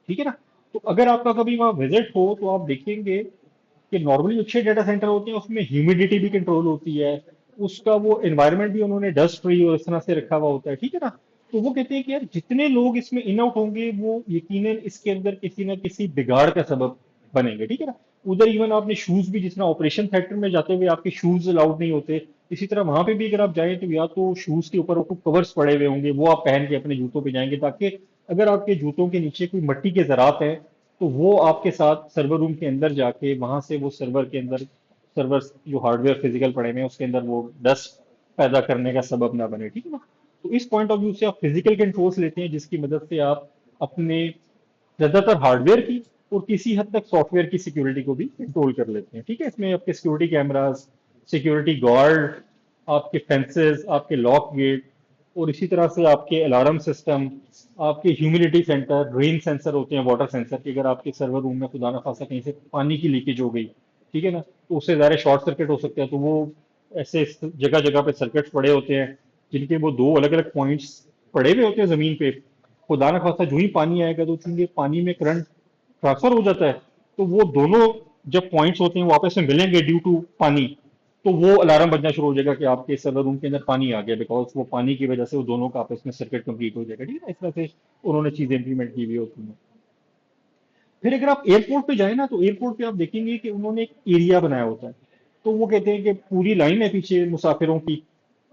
Speaker 1: ठीक है ना। तो अगर आपका कभी वहाँ विजिट हो तो आप देखेंगे कि नॉर्मली अच्छे डेटा सेंटर होते हैं उसमें ह्यूमिडिटी भी कंट्रोल होती है, उसका वो एनवायरनमेंट भी उन्होंने डस्ट फ्री और इस तरह से रखा हुआ होता है। ठीक है ना। तो वो कहते हैं कि यार जितने लोग इसमें इन आउट होंगे वो यकीनन इसके अंदर किसी ना किसी बिगाड़ का सबब बनेंगे। ठीक है ना। उधर इवन आपने शूज भी, जितना ऑपरेशन थिएटर में जाते हुए आपके शूज अलाउड नहीं होते, इसी तरह वहां पे भी अगर आप जाएं तो या तो शूज के ऊपर आपको कवर्स पड़े हुए होंगे वो आप पहन के अपने जूतों पे जाएंगे, ताकि अगर आपके जूतों के नीचे कोई मिट्टी के ज़रात हैं तो वो आपके साथ सर्वर रूम के अंदर जाके वहां से वो सर्वर के अंदर, सर्वर जो हार्डवेयर फिजिकल पड़े हुए हैं उसके अंदर वो डस्ट पैदा करने का सबब ना बने। ठीक है ना। तो इस पॉइंट ऑफ व्यू से आप फिजिकल कंट्रोल्स लेते हैं जिसकी मदद से आप अपने ज्यादातर हार्डवेयर की और किसी हद तक सॉफ्टवेयर की सिक्योरिटी को भी कंट्रोल कर लेते हैं। ठीक है। इसमें आपके सिक्योरिटी कैमरास, सिक्योरिटी गार्ड, आपके फेंसेस, आपके लॉक गेट और इसी तरह से आपके अलार्म सिस्टम, आपके ह्यूमिडिटी सेंटर, रेन सेंसर होते हैं, वाटर सेंसर की अगर आपके सर्वर रूम में खुदा ना खासा कहीं से पानी की लीकेज हो गई, ठीक है ना, तो उससे ज़्यादा शॉर्ट सर्किट हो सकता है। तो वो ऐसे जगह जगह पे सर्किट्स पड़े होते हैं जिनके वो दो अलग अलग पॉइंट्स पड़े हुए होते हैं जमीन पे। खुदा ना खासा जो ही पानी आएगा तो चूंकि पानी में करंट ट्रांसफर हो जाता है, तो वो दोनों जब पॉइंट्स होते हैं वो आपस में मिलेंगे ड्यू टू पानी, तो वो अलार्म बजना शुरू हो जाएगा कि आपके सर्वर रूम के अंदर पानी आ गया, बिकॉज वो पानी की वजह से वो दोनों का आपस में सर्किट कंप्लीट हो जाएगा। ठीक है ना। इस तरह से उन्होंने चीजें इंप्लीमेंट की हुई होती हैं। फिर अगर आप एयरपोर्ट पे जाए ना तो एयरपोर्ट पे आप देखेंगे कि उन्होंने एक एरिया बनाया होता है। तो वो कहते हैं कि पूरी लाइन है पीछे मुसाफिरों की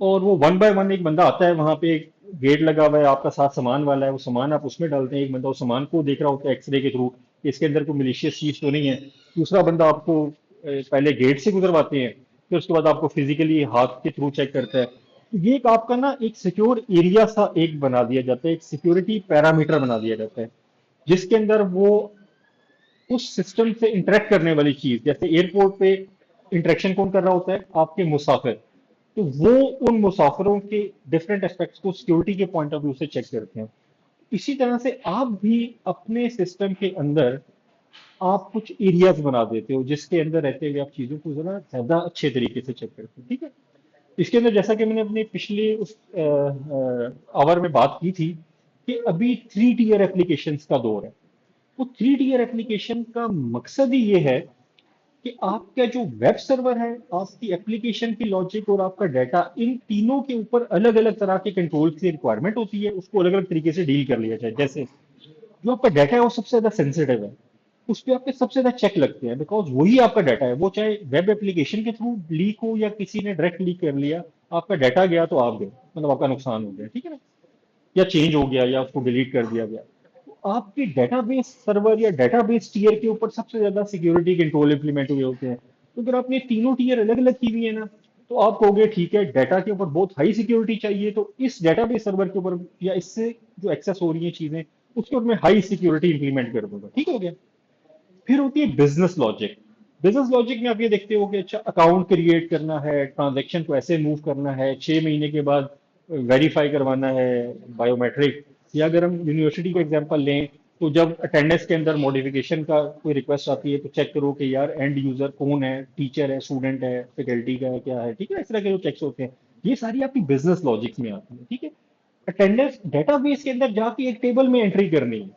Speaker 1: और वो वन बाय वन एक बंदा आता है, वहां पे एक गेट लगा हुआ है, आपका साथ सामान वाला है, वो सामान आप उसमें डालते हैं, एक बंदा उस सामान को देख रहा होता है एक्सरे के थ्रू कि इसके अंदर कोई मिलीशियस चीज तो नहीं है। दूसरा बंदा आपको पहले गेट से गुजरवाते हैं, फिर उसके बाद आपको फिजिकली हाथ के थ्रू चेक करता है। तो ये एक आपका ना एक सिक्योर एरिया सा एक बना दिया जाता है, एक सिक्योरिटी पैरामीटर बना दिया जाता है जिसके अंदर वो उस सिस्टम से इंटरेक्ट करने वाली चीज, जैसे एयरपोर्ट पे इंटरेक्शन कौन कर रहा होता है? आपके मुसाफिर। तो वो उन मुसाफिरों के डिफरेंट एस्पेक्ट्स को सिक्योरिटी के पॉइंट ऑफ व्यू से चेक करते हैं। इसी तरह से आप भी अपने सिस्टम के अंदर आप कुछ एरियाज बना देते हो जिसके अंदर रहते हुए आप चीजों को जरा ज्यादा अच्छे तरीके से चेक करते हो। ठीक है। इसके अंदर जैसा कि मैंने अपने पिछले उस आवर में बात की थी कि अभी 3 टियर एप्लीकेशंस का दौर है। वो 3 टियर एप्लीकेशन का मकसद ही ये है कि आपका जो वेब सर्वर है, आपकी एप्लीकेशन की लॉजिक और आपका डाटा, इन तीनों के ऊपर अलग अलग तरह के कंट्रोल की रिक्वायरमेंट होती है, उसको अलग अलग तरीके से डील कर लिया जाए। जैसे जो आपका डाटा है वो सबसे ज्यादा सेंसिटिव है, उस पर आपके सबसे ज्यादा चेक लगते हैं, बिकॉज वही आपका डाटा है, वो चाहे वेब एप्लीकेशन के थ्रू लीक हो या किसी ने डायरेक्ट लीक कर लिया, आपका डाटा गया तो आप गए, मतलब आपका नुकसान हो गया, ठीक है ना, या चेंज हो गया या उसको डिलीट कर दिया गया। तो आपके डेटाबेस सर्वर या डेटाबेस टीयर के ऊपर सबसे ज्यादा सिक्योरिटी कंट्रोल इंप्लीमेंट हुए होते हैं। तो अगर आपने तीनों टीयर अलग अलग की हुई है ना, तो आप कहोगे ठीक है, डाटा के ऊपर बहुत हाई सिक्योरिटी चाहिए, तो इस डेटाबेस सर्वर के ऊपर या इससे जो एक्सेस हो रही है चीजें, उसके ऊपर मैं हाई सिक्योरिटी इंप्लीमेंट कर दूंगा, ठीक हो गया। फिर होती है बिजनेस लॉजिक। बिजनेस लॉजिक में आप ये देखते हो कि अच्छा, अकाउंट क्रिएट करना है, ट्रांजैक्शन को ऐसे मूव करना है, 6 महीने के बाद वेरीफाई करवाना है, बायोमेट्रिक। या अगर हम यूनिवर्सिटी का एग्जांपल लें, तो जब अटेंडेंस के अंदर मॉडिफिकेशन का कोई रिक्वेस्ट आती है, तो चेक करो कि यार एंड यूजर कौन है, टीचर है, स्टूडेंट है, फैकल्टी का है, क्या है, ठीक है, इस तरह के जो चेक्स होते हैं, ये सारी आपकी बिजनेस लॉजिक्स में आती है, ठीक है। अटेंडेंस डेटाबेस के अंदर जाके एक टेबल में एंट्री करनी है,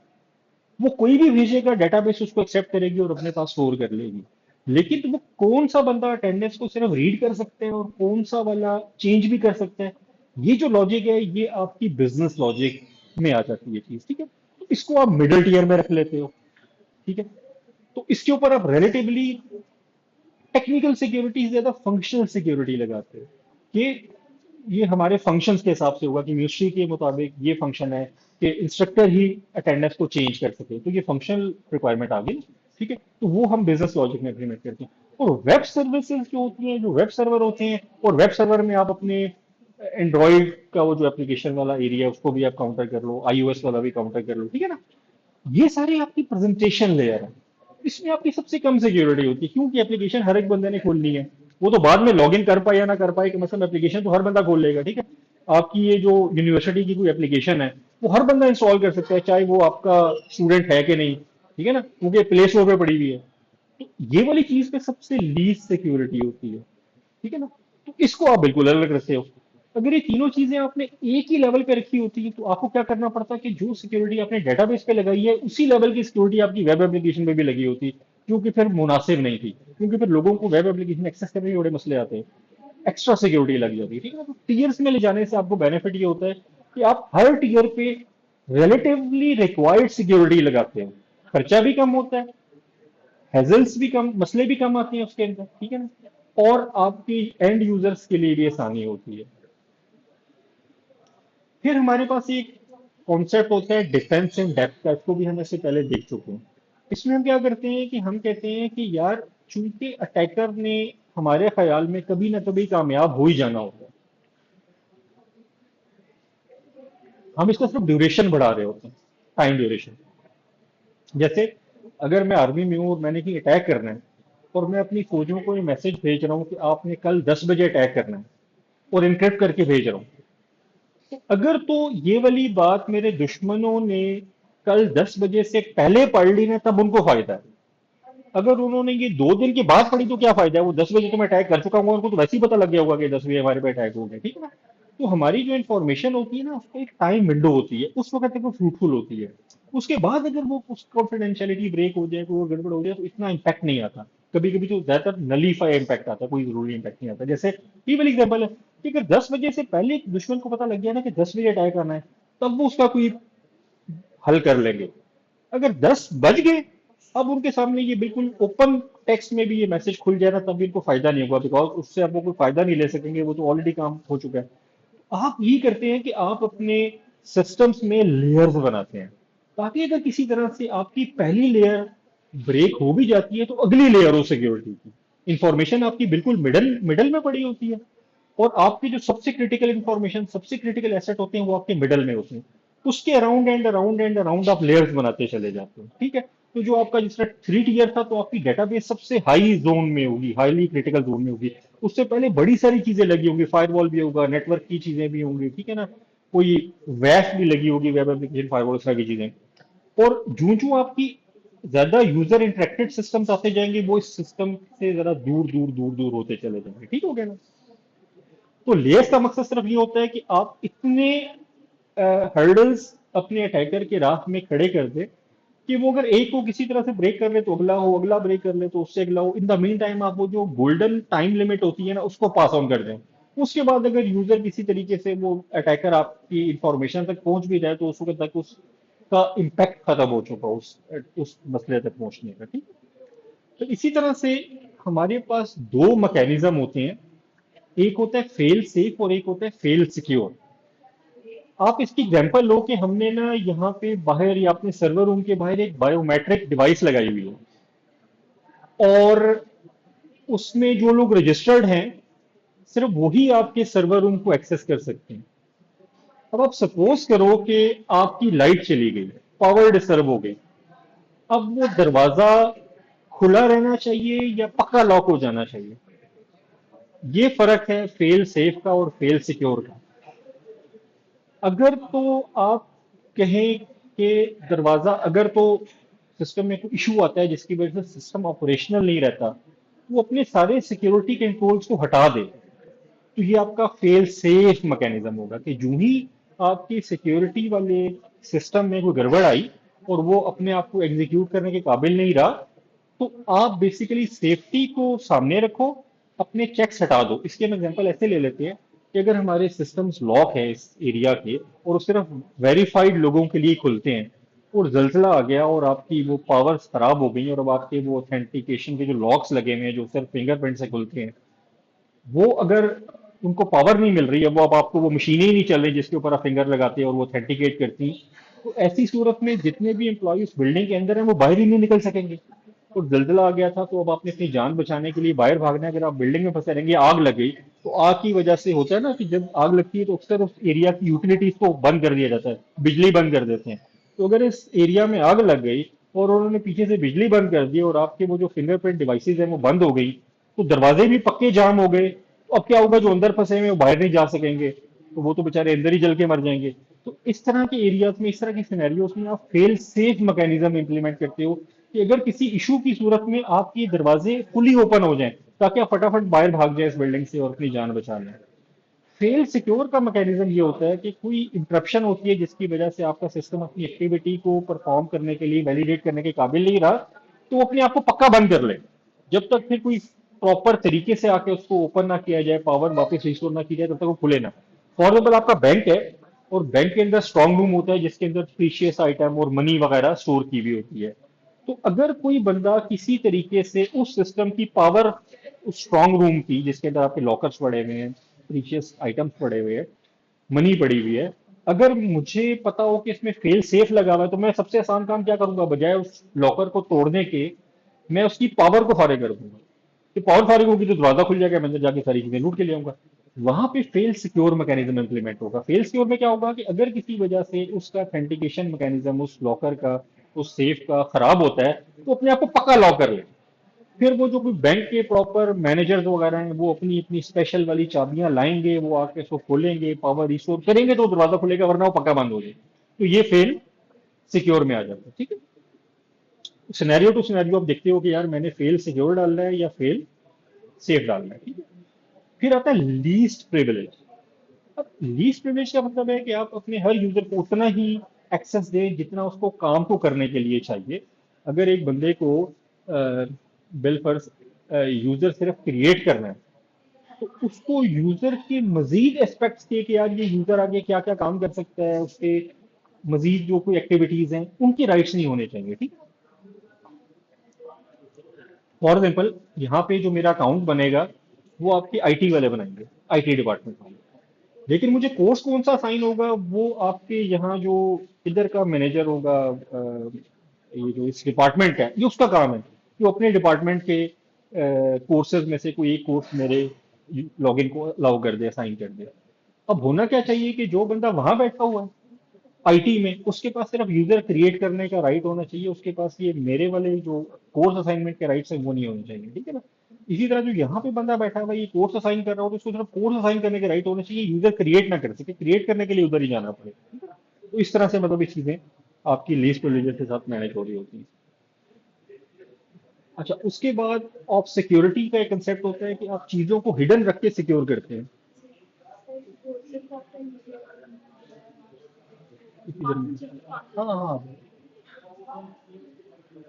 Speaker 1: वो कोई भी भेजेगा, डेटाबेस उसको एक्सेप्ट करेगी और अपने पास स्टोर कर लेगी। लेकिन तो वो कौन सा बंदा अटेंडेंस को सिर्फ रीड कर सकते हैं और कौन सा वाला चेंज भी कर सकता है, ये जो लॉजिक है, ये आपकी बिजनेस लॉजिक में आ जाती है चीज, ठीक है। तो इसको आप मिडिल टीयर में रख लेते हो, ठीक है। तो इसके ऊपर आप रिलेटिवली टेक्निकल सिक्योरिटी से ज्यादा फंक्शनल सिक्योरिटी लगाते हो, कि ये हमारे फंक्शंस के हिसाब से होगा, कि मिनिस्ट्री के मुताबिक ये फंक्शन है कि इंस्ट्रक्टर ही अटेंडेंस को चेंज कर सके, तो ये फंक्शनल रिक्वायरमेंट आ गई, ठीक है। तो वो हम बिजनेस लॉजिक में इम्प्लीमेंट करते हैं। और वेब सर्विसेज जो होती हैं, जो वेब सर्वर होते हैं, और वेब सर्वर में आप अपने एंड्रॉइड का वो जो एप्लीकेशन वाला एरिया है उसको भी आप काउंटर कर लो, आईओएस वाला भी काउंटर कर लो, ठीक है ना। ये सारी आपकी प्रेजेंटेशन लेयर है, इसमें आपकी सबसे कम सिक्योरिटी होती है, क्योंकि एप्लीकेशन हर एक बंदे ने खोलनी है। वो तो बाद में लॉगिन कर पाए या ना कर पाए, कि मतलब एप्लीकेशन तो हर बंदा खोल लेगा, ठीक है। आपकी ये जो यूनिवर्सिटी की कोई एप्लीकेशन है, वो हर बंदा इंस्टॉल कर सकता है, चाहे वो आपका स्टूडेंट है कि नहीं, ठीक है ना, क्योंकि प्ले स्टोर पे पड़ी हुई है। तो ये वाली चीज पे सबसे लीस्ट सिक्योरिटी होती है, ठीक है ना। तो इसको आप बिल्कुल अलग रखते हो। अगर ये तीनों चीजें आपने एक ही लेवल पे रखी होती है, तो आपको क्या करना पड़ता है कि जो सिक्योरिटी आपने डेटाबेस पे लगाई है, उसी लेवल की सिक्योरिटी आपकी वेब एप्लीकेशन पे भी लगी होती, क्योंकि फिर मुनासिब नहीं थी, क्योंकि फिर लोगों को वेब एप्लीकेशन एक्सेस करने में बड़े मसले आते हैं, एक्स्ट्रा सिक्योरिटी लग जाती है, ठीक है ना। तो टीयर्स में ले जाने से आपको बेनिफिट ये होता है कि आप हर टीयर पे रिलेटिवली रिक्वायर्ड सिक्योरिटी लगाते हो, खर्चा भी कम होता है, हैजल्स भी कम, मसले भी कम आते हैं उसके अंदर, ठीक है ना, और आपकी एंड यूजर्स के लिए भी आसानी होती है। फिर हमारे पास एक कॉन्सेप्ट होता है डिफेंस इन डेप्थ का, इसको भी हम इससे पहले देख चुके हैं। इसमें हम क्या करते हैं कि हम कहते हैं कि यार, चूंकि अटैकर ने हमारे ख्याल में कभी ना कभी कामयाब हो ही जाना होता है, हम इसका सिर्फ ड्यूरेशन बढ़ा रहे होते हैं, टाइम ड्यूरेशन। जैसे अगर मैं आर्मी में हूँ और मैंने कहीं अटैक करना है, और मैं अपनी फौजियों को ये मैसेज भेज रहा हूँ कि आपने कल 10 बजे अटैक करना है, और इनक्रिप्ट करके भेज रहा हूँ, अगर तो ये वाली बात मेरे दुश्मनों ने कल 10 बजे से पहले पढ़ ली ना, तब उनको फायदा है। अगर उन्होंने ये 2 दिन के बाद पढ़ी तो क्या फायदा है, वो 10 बजे तो मैं अटैक कर चुका हूँ, उनको तो वैसे ही पता लग गया होगा कि 10 बजे हमारे पे अटैक हो गया, ठीक है ना। तो हमारी जो इन्फॉर्मेशन होती है ना, उसका एक टाइम विंडो होती है, उस वक्त तक वो फ्रूटफुल होती है। उसके बाद अगर वो उस कॉन्फिडेंशियलिटी ब्रेक हो जाए, कोई वो गड़बड़ हो जाए, तो इतना इम्पैक्ट नहीं आता। कभी कभी तो ज्यादातर नलीफाई इम्पैक्ट आता है, कोई जरूरी इम्पैक्ट नहीं आता। जैसे ये वाली एग्जाम्पल है कि अगर 10 बजे से पहले दुश्मन को पता लग गया ना कि 10 बजे अटैक करना है, तब वो उसका कोई हल कर लेंगे। अगर 10 बज गए, अब उनके सामने ये बिल्कुल ओपन टेक्स्ट में भी ये मैसेज खुल जाए ना, तब भी इनको फायदा नहीं होगा, बिकॉज उससे आप वो कोई फायदा नहीं ले सकेंगे, वो तो ऑलरेडी काम हो चुका है। आप ये करते हैं कि आप अपने सिस्टम्स में लेयर्स बनाते हैं, ताकि अगर किसी तरह से आपकी पहली लेयर ब्रेक हो भी जाती है, तो अगली लेयर हो सिक्योरिटी की, इंफॉर्मेशन आपकी बिल्कुल मिडल मिडल में पड़ी होती है, और आपकी जो सबसे क्रिटिकल इंफॉर्मेशन, सबसे क्रिटिकल एसेट होते हैं, वो आपके मिडल में होते हैं। उसके around and around and around आप लेयर्स बनाते चले जाते हैं, ठीक है। तो जो आपका जिस तरह 3 टीयर था, तो आपकी डेटाबेस सबसे हाई जोन में होगी, हाईली क्रिटिकल जोन में होगी। उससे पहले बड़ी सारी चीजें लगी होंगी, फायरवॉल भी होगा, नेटवर्क की चीजें भी होंगी, ठीक है ना, कोई वैफ भी लगी होगी, वेब एप्लीकेशन फायरवॉल, इस तरह की चीजें। और जूं जूं आपकी ज्यादा यूजर इंटरेक्टेड सिस्टम्स आते जाएंगे, वो इस सिस्टम से जरा दूर दूर दूर दूर होते चले जाएंगे, ठीक हो गया ना। तो लेयर्स का मकसद सिर्फ ये होता है कि आप इतने हर्डल्स अपने अटैकर के राह में खड़े कर दे, कि वो अगर एक को किसी तरह से ब्रेक कर ले तो अगला हो, अगला ब्रेक कर ले तो उससे अगला हो। इन द मीन टाइम आप वो जो गोल्डन टाइम लिमिट होती है ना उसको पास ऑन कर दें। उसके बाद अगर यूजर किसी तरीके से वो अटैकर आपकी इंफॉर्मेशन तक पहुंच भी जाए तो उस वक्त तक उसका इम्पैक्ट खत्म हो चुका उस मसले तक पहुंचने का। ठीक है? तो इसी तरह से हमारे पास दो मैकेनिज्म होते हैं, एक होता है फेल सेफ और एक होता है फेल सिक्योर। आप इसकी एग्जांपल लो कि हमने ना यहाँ पे बाहर या अपने सर्वर रूम के बाहर एक बायोमेट्रिक डिवाइस लगाई हुई है, और उसमें जो लोग रजिस्टर्ड हैं सिर्फ वही आपके सर्वर रूम को एक्सेस कर सकते हैं। अब आप सपोज करो कि आपकी लाइट चली गई, पावर डिस्टर्ब हो गई, अब वो दरवाजा खुला रहना चाहिए या पक्का लॉक हो जाना चाहिए? ये फर्क है फेल सेफ का और फेल सिक्योर का। अगर तो आप कहें कि दरवाजा, अगर तो सिस्टम में कोई इशू आता है जिसकी वजह से सिस्टम ऑपरेशनल नहीं रहता, तो वो अपने सारे सिक्योरिटी कंट्रोल्स को हटा दे, तो ये आपका फेल सेफ मैकेनिज्म होगा कि जो ही आपकी सिक्योरिटी वाले सिस्टम में कोई गड़बड़ आई और वो अपने आप को एग्जीक्यूट करने के काबिल नहीं रहा, तो आप बेसिकली सेफ्टी को सामने रखो, अपने चेक्स हटा दो। इसके हम एग्जांपल ऐसे ले लेते हैं कि अगर हमारे सिस्टम्स लॉक है इस एरिया के और वो सिर्फ वेरीफाइड लोगों के लिए खुलते हैं, और जल्जला आ गया और आपकी वो पावर्स खराब हो गई और अब आपके वो ऑथेंटिकेशन के जो लॉक्स लगे हुए हैं जो सिर्फ फिंगरप्रिंट से खुलते हैं, वो अगर उनको पावर नहीं मिल रही है, वो अब आपको वो मशीनें ही नहीं चल रही जिसके ऊपर आप फिंगर लगाते हैं और वो ऑथेंटिकेट करती हैं, तो ऐसी सूरत में जितने भी एम्प्लॉय उस बिल्डिंग के अंदर हैं वो बाहर ही नहीं निकल सकेंगे। और जल्जला आ गया था तो अब आपने अपनी जान बचाने के लिए बाहर भागना है। अगर आप बिल्डिंग में फंसे रहेंगे, आग लग गई, तो आग की वजह से होता है ना कि जब आग लगती है तो अक्सर उस एरिया की यूटिलिटीज को बंद कर दिया जाता है, बिजली बंद कर देते हैं। तो अगर इस एरिया में आग लग गई और उन्होंने पीछे से बिजली बंद कर दी और आपके वो जो फिंगरप्रिंट डिवाइसेज हैं वो बंद हो गई, तो दरवाजे भी पक्के जाम हो गए, तो अब क्या होगा? जो अंदर फंसे हुए हैं वो बाहर नहीं जा सकेंगे, तो वो तो बेचारे अंदर ही जल के मर जाएंगे। तो इस तरह के एरियाज में, इस तरह के सिनेरियोज में आप फेल सेफ मैकेनिज्म इंप्लीमेंट करते हो कि अगर किसी इशू की सूरत में आपके दरवाजे फुली ओपन हो जाएं ताकि आप फटाफट बाहर भाग जाए इस बिल्डिंग से और अपनी जान बचा लें। फेल सिक्योर का मैकेनिज्म ये होता है कि कोई इंटरप्शन होती है जिसकी वजह से आपका सिस्टम अपनी एक्टिविटी को परफॉर्म करने के लिए, वैलिडेट करने के काबिल नहीं रहा, तो वो अपने आप को पक्का बंद कर ले, जब तक फिर कोई प्रॉपर तरीके से आके उसको ओपन ना किया जाए, पावर वापस रिस्टोर ना की जाए, तब तक वो खुले ना। फॉर एग्जाम्पल आपका बैंक है और बैंक के अंदर स्ट्रॉन्ग रूम होता है जिसके अंदर प्रीशियस आइटम और मनी वगैरह स्टोर की हुई होती है। तो अगर कोई बंदा किसी तरीके से उस सिस्टम की पावर, उस स्ट्रॉन्ग रूम की जिसके अंदर आपके लॉकर्स पड़े हुए हैं, प्रीशियस आइटम्स पड़े हुए हैं, मनी पड़ी हुई है, अगर मुझे पता हो कि इसमें फेल सेफ लगा हुआ है, तो मैं सबसे आसान काम क्या करूंगा? बजाय उस लॉकर को तोड़ने के, मैं उसकी पावर को फारे कर दूंगा। तो पावर फारिग होगी तो दरवाजा खुल जाएगा, मैं अंदर जाके सारी चीजें लूट के ले आऊंगा। वहां पे फेल सिक्योर मैकेनिज्म इंप्लीमेंट होगा। फेल सिक्योर में क्या होगा कि अगर किसी वजह से उसका ऑथेंटिकेशन मैकेनिज्म उस लॉकर का, उस सेफ का खराब होता है, तो अपने आप को पक्का लॉक कर ले। फिर वो जो कोई बैंक के प्रॉपर मैनेजर्स वगैरह हैं वो अपनी अपनी स्पेशल वाली चाबियां लाएंगे, वो आके इसको खोलेंगे, पावर रिस्टोर करेंगे तो दरवाजा खुलेगा, वरना वो पक्का बंद हो जाए। तो ये फेल सिक्योर में आ जाता है। ठीक है? सिनेरियो टू सिनेरियो आप देखते हो कि यार मैंने फेल सिक्योर डालना है या फेल सेफ डालना है। ठीक है? फिर आता है लीस्ट प्रिविलेज। अब लीस्ट प्रिविलेज का मतलब है कि आप अपने हर यूजर को उतना ही एक्सेस दें जितना उसको काम को करने के लिए चाहिए। अगर एक बंदे को बिल फर्ज यूजर सिर्फ क्रिएट करना है, तो उसको यूजर के मजीद एस्पेक्ट्स के कि यार ये यूजर आगे क्या क्या काम कर सकता है, उसके मजीद जो कोई एक्टिविटीज हैं उनकी राइट्स नहीं होने चाहिए। ठीक है? फॉर एग्जाम्पल यहाँ पे जो मेरा अकाउंट बनेगा वो आपके आईटी वाले बनाएंगे, आईटी डिपार्टमेंट वाले। लेकिन मुझे कोर्स कौन सा साइन होगा वो आपके यहाँ जो इधर का मैनेजर होगा, ये जो इस डिपार्टमेंट का है, ये उसका काम है कि वो अपने डिपार्टमेंट के कोर्सेज में से कोई एक कोर्स मेरे लॉगिन को अलाउ कर दे, साइन कर दे। अब होना क्या चाहिए कि जो बंदा वहां बैठा हुआ है आईटी में, उसके पास सिर्फ यूजर क्रिएट करने का राइट होना चाहिए, उसके पास ये मेरे वाले जो कोर्स असाइनमेंट के राइट्स हैं वो नहीं होने चाहिए। ठीक है ना? इसी तरह जो यहाँ पे बंदा बैठा हुआ है ये कोर्स असाइन कर रहा हो तो उसको सिर्फ कोर्स असाइन करने के राइट होने चाहिए, यूजर क्रिएट ना कर सके, क्रिएट करने के लिए उधर ही जाना पड़े। ठीक है? तो इस तरह से मतलब ये चीजें आपकी लीस्ट प्रिविलेजेस के साथ मैनेज हो रही होती है। अच्छा, उसके बाद ऑफ सिक्योरिटी का एक कंसेप्ट होता है कि आप चीजों को हिडन रख के सिक्योर करते हैं। इधर में। हाँ हाँ,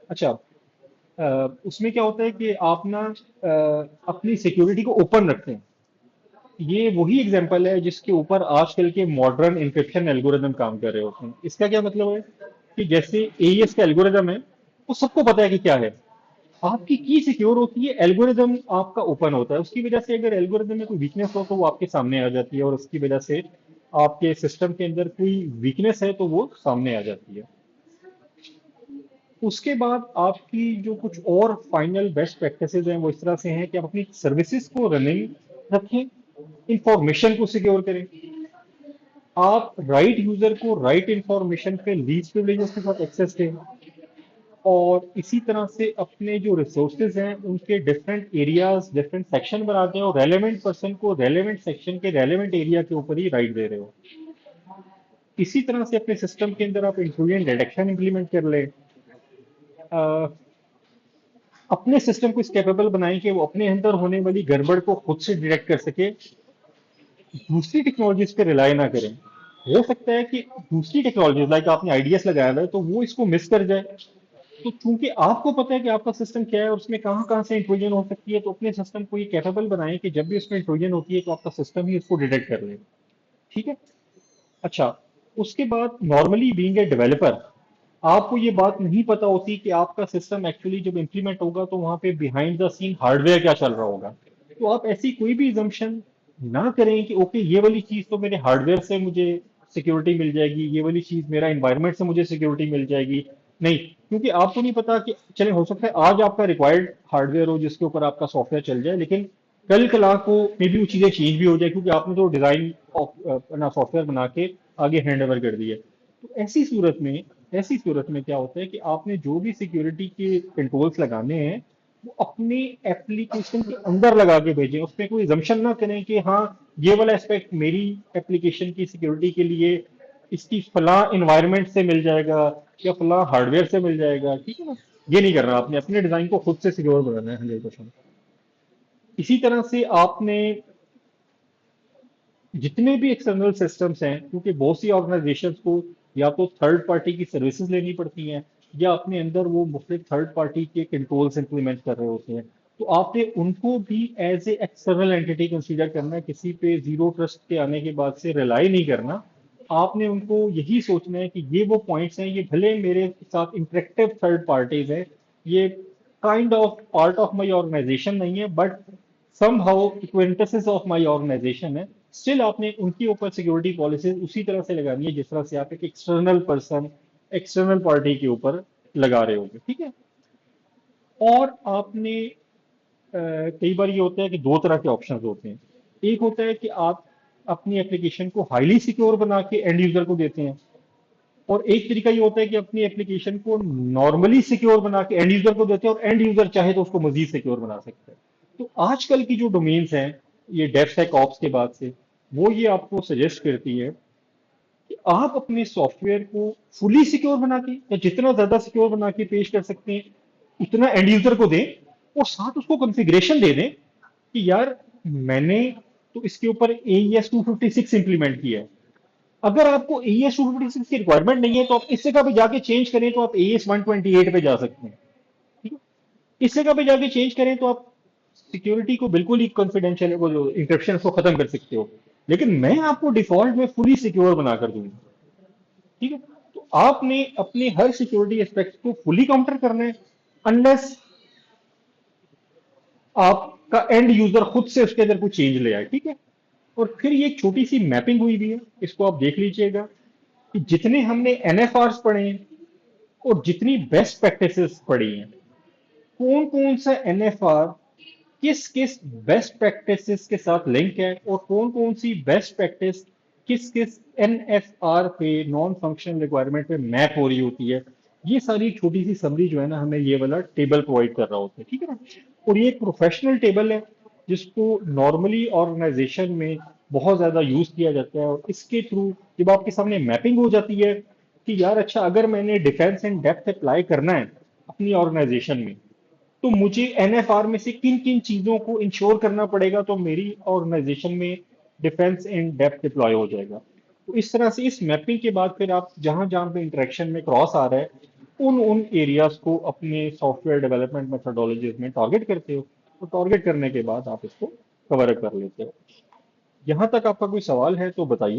Speaker 1: अच्छा, उसमें क्या होता है कि आप ना अपनी सिक्योरिटी को ओपन रखते हैं। ये वही एग्जांपल है जिसके ऊपर आजकल के मॉडर्न इंक्रिप्शन एल्गोरिदम काम कर रहे होते हैं। इसका क्या मतलब है कि जैसे एईएस का एल्गोरिदम है, वो सबको पता है कि क्या है। आपकी की सिक्योर होती है, एल्गोरिदम आपका ओपन होता है। उसकी वजह से अगर एल्गोरिदम में कोई वीकनेस हो तो वो आपके सामने आ जाती है, और उसकी वजह से आपके सिस्टम के अंदर कोई वीकनेस है तो वो सामने आ जाती है। उसके बाद आपकी जो कुछ और फाइनल बेस्ट प्रैक्टिसेस हैं वो इस तरह से हैं कि आप अपनी सर्विसेज को रनिंग रखें, इंफॉर्मेशन को सिक्योर करें, आप राइट यूजर को राइट इंफॉर्मेशन पे लीस्ट प्रिविलेजेस के साथ एक्सेस दें, और इसी तरह से अपने जो रिसोर्सेज हैं उनके डिफरेंट एरियाज डिफरेंट सेक्शन बनाते हैं, और रेलेवेंट पर्सन को रेलेवेंट सेक्शन के रेलेवेंट एरिया के ऊपर ही राइट दे रहे हो। इसी तरह से अपने सिस्टम के अंदर आप इंट्रूजन डिटेक्शन इंप्लीमेंट कर ले, अपने सिस्टम को इस कैपेबल बनाएं कि वो अपने अंदर होने वाली गड़बड़ को खुद से डिटेक्ट कर सके, दूसरी टेक्नोलॉजीज पे रिलाई ना करें। हो सकता है कि दूसरी टेक्नोलॉजी लाइक आपने आईडीएस लगाया हुआ है तो वो इसको मिस कर जाए। तो चूंकि आपको पता है कि आपका सिस्टम क्या है और उसमें कहाँ कहाँ से इंट्रूजन हो सकती है, तो अपने सिस्टम को ये कैपेबल बनाएं कि जब भी उसमें इंट्रूजन होती है तो आपका सिस्टम ही उसको डिटेक्ट कर ले। ठीक है। अच्छा, उसके बाद नॉर्मली बीइंग ए डेवलपर, आपको ये बात नहीं पता होती कि आपका सिस्टम एक्चुअली जब इंप्लीमेंट होगा तो वहां पे बिहाइंड द सीन हार्डवेयर क्या चल रहा होगा। तो आप ऐसी कोई भी जम्पशन ना करें कि ओके ये वाली चीज तो मेरे हार्डवेयर से मुझे सिक्योरिटी मिल जाएगी, ये वाली चीज मेरा एनवायरनमेंट से मुझे सिक्योरिटी मिल जाएगी। नहीं, क्योंकि आपको नहीं पता कि चले हो सकता है आज आपका रिक्वायर्ड हार्डवेयर हो जिसके ऊपर आपका सॉफ्टवेयर चल जाए, लेकिन कल कला को मे बी वो चीजें चेंज भी हो जाए क्योंकि आपने तो डिजाइन अपना सॉफ्टवेयर बना के आगे हैंड ओवर कर दिया। तो ऐसी सूरत में क्या होता है कि आपने जो भी सिक्योरिटी के कंट्रोल्स लगाने हैं वो अपने एप्लीकेशन के अंदर लगा के भेजें। उसमें कोई जम्पशन ना करें कि हाँ ये वाला एस्पेक्ट मेरी एप्लीकेशन की सिक्योरिटी के लिए इसकी फला इन्वायरमेंट से मिल जाएगा या फला हार्डवेयर से मिल जाएगा। ठीक है ना, ये नहीं करना। आपने अपने डिजाइन को खुद से सिक्योर बनाना है 100%। इसी तरह से आपने जितने भी एक्सटर्नल सिस्टम्स हैं, क्योंकि बहुत सी ऑर्गेनाइजेशंस को या तो थर्ड पार्टी की सर्विसेज लेनी पड़ती हैं या अपने अंदर वो मुख्तलिफ थर्ड पार्टी के कंट्रोल्स इंप्लीमेंट कर रहे होते हैं, तो आपने उनको भी as a external entity consider करना है। किसी पे जीरो ट्रस्ट के आने के बाद से रिलाई नहीं करना। आपने उनको यही सोचना है कि ये वो पॉइंट्स हैं, ये भले मेरे साथ इंटरेक्टिव थर्ड पार्टीज है, ये kind of part of my organisation नहीं है, but somehow quintessence of my organisation है। स्टिल आपने उनके ऊपर सिक्योरिटी पॉलिसी उसी तरह से लगानी है जिस तरह से आप एक एक्सटर्नल पर्सन एक्सटर्नल पार्टी के ऊपर लगा रहे होंगे। ठीक है। और आपने कई बार ये होता है कि दो तरह के ऑप्शंस होते हैं। एक होता है कि आप अपनी एप्लीकेशन को हाईली सिक्योर बना के एंड यूजर को देते हैं, और एक तरीका ये होता है कि अपनी एप्लीकेशन को नॉर्मली सिक्योर बना के एंड यूजर को देते हैं, और एंड यूजर चाहे तो उसको मजीद सिक्योर बना सकता है। तो आजकल की जो डोमेन्स हैं ये डेफसेक ऑप्स के बाद से वो ये आपको सजेस्ट करती है कि आप अपने सॉफ्टवेयर को फुली सिक्योर बना के या जितना ज्यादा सिक्योर बना के पेश कर सकते हैं उतना एंड यूजर को दें, और साथ उसको कॉन्फ़िगरेशन दे दें कि यार मैंने तो इसके ऊपर AES 256 इंप्लीमेंट किया है। अगर आपको AES 256 की रिक्वायरमेंट नहीं है तो आप इस जगह पे जाके चेंज करें तो आप AES 128 पे जा सकते हैं। ठीक है। इस जगह पे जाके चेंज करें तो आप सिक्योरिटी को बिल्कुल ही कॉन्फिडेंशियल वो जो इंक्रिप्शन को खत्म कर सकते हो, लेकिन मैं आपको डिफॉल्ट में फुली सिक्योर बना कर दूंगा। ठीक है। तो आपने अपने हर सिक्योरिटी एस्पेक्ट को फुली काउंटर करना है, अनलेस आपका एंड यूजर खुद से उसके अंदर कुछ चेंज ले आए। ठीक है। और फिर ये एक छोटी सी मैपिंग हुई भी है, इसको आप देख लीजिएगा कि जितने हमने NFRs पढ़े हैं और जितनी बेस्ट प्रैक्टिसेस पढ़ी हैं, कौन कौन सा NFR किस किस बेस्ट प्रैक्टिसेस के साथ लिंक है, और कौन कौन सी बेस्ट प्रैक्टिस किस किस NFR पे नॉन फंक्शनल रिक्वायरमेंट पे मैप हो रही होती है। ये सारी छोटी सी समरी जो है ना हमें ये वाला टेबल प्रोवाइड कर रहा होता है। ठीक है ना। और ये एक प्रोफेशनल टेबल है जिसको नॉर्मली ऑर्गेनाइजेशन में बहुत ज्यादा यूज किया जाता है, और इसके थ्रू जब आपके सामने मैपिंग हो जाती है कि यार अच्छा अगर मैंने डिफेंस एंड डेप्थ अप्लाई करना है अपनी ऑर्गेनाइजेशन में, तो मुझे NFR में से किन किन चीजों को इंश्योर करना पड़ेगा तो मेरी ऑर्गेनाइजेशन में डिफेंस इन डेप्थ डिप्लॉय हो जाएगा। तो इस तरह से इस मैपिंग के बाद फिर आप जहां जहां पे इंटरेक्शन में क्रॉस आ रहा है उन उन एरियाज को अपने सॉफ्टवेयर डेवलपमेंट मेथोडोलॉजीज में टारगेट करते हो, तो टारगेट करने के बाद आप इसको कवर कर लेते हो। यहाँ तक आपका कोई सवाल है तो बताइए।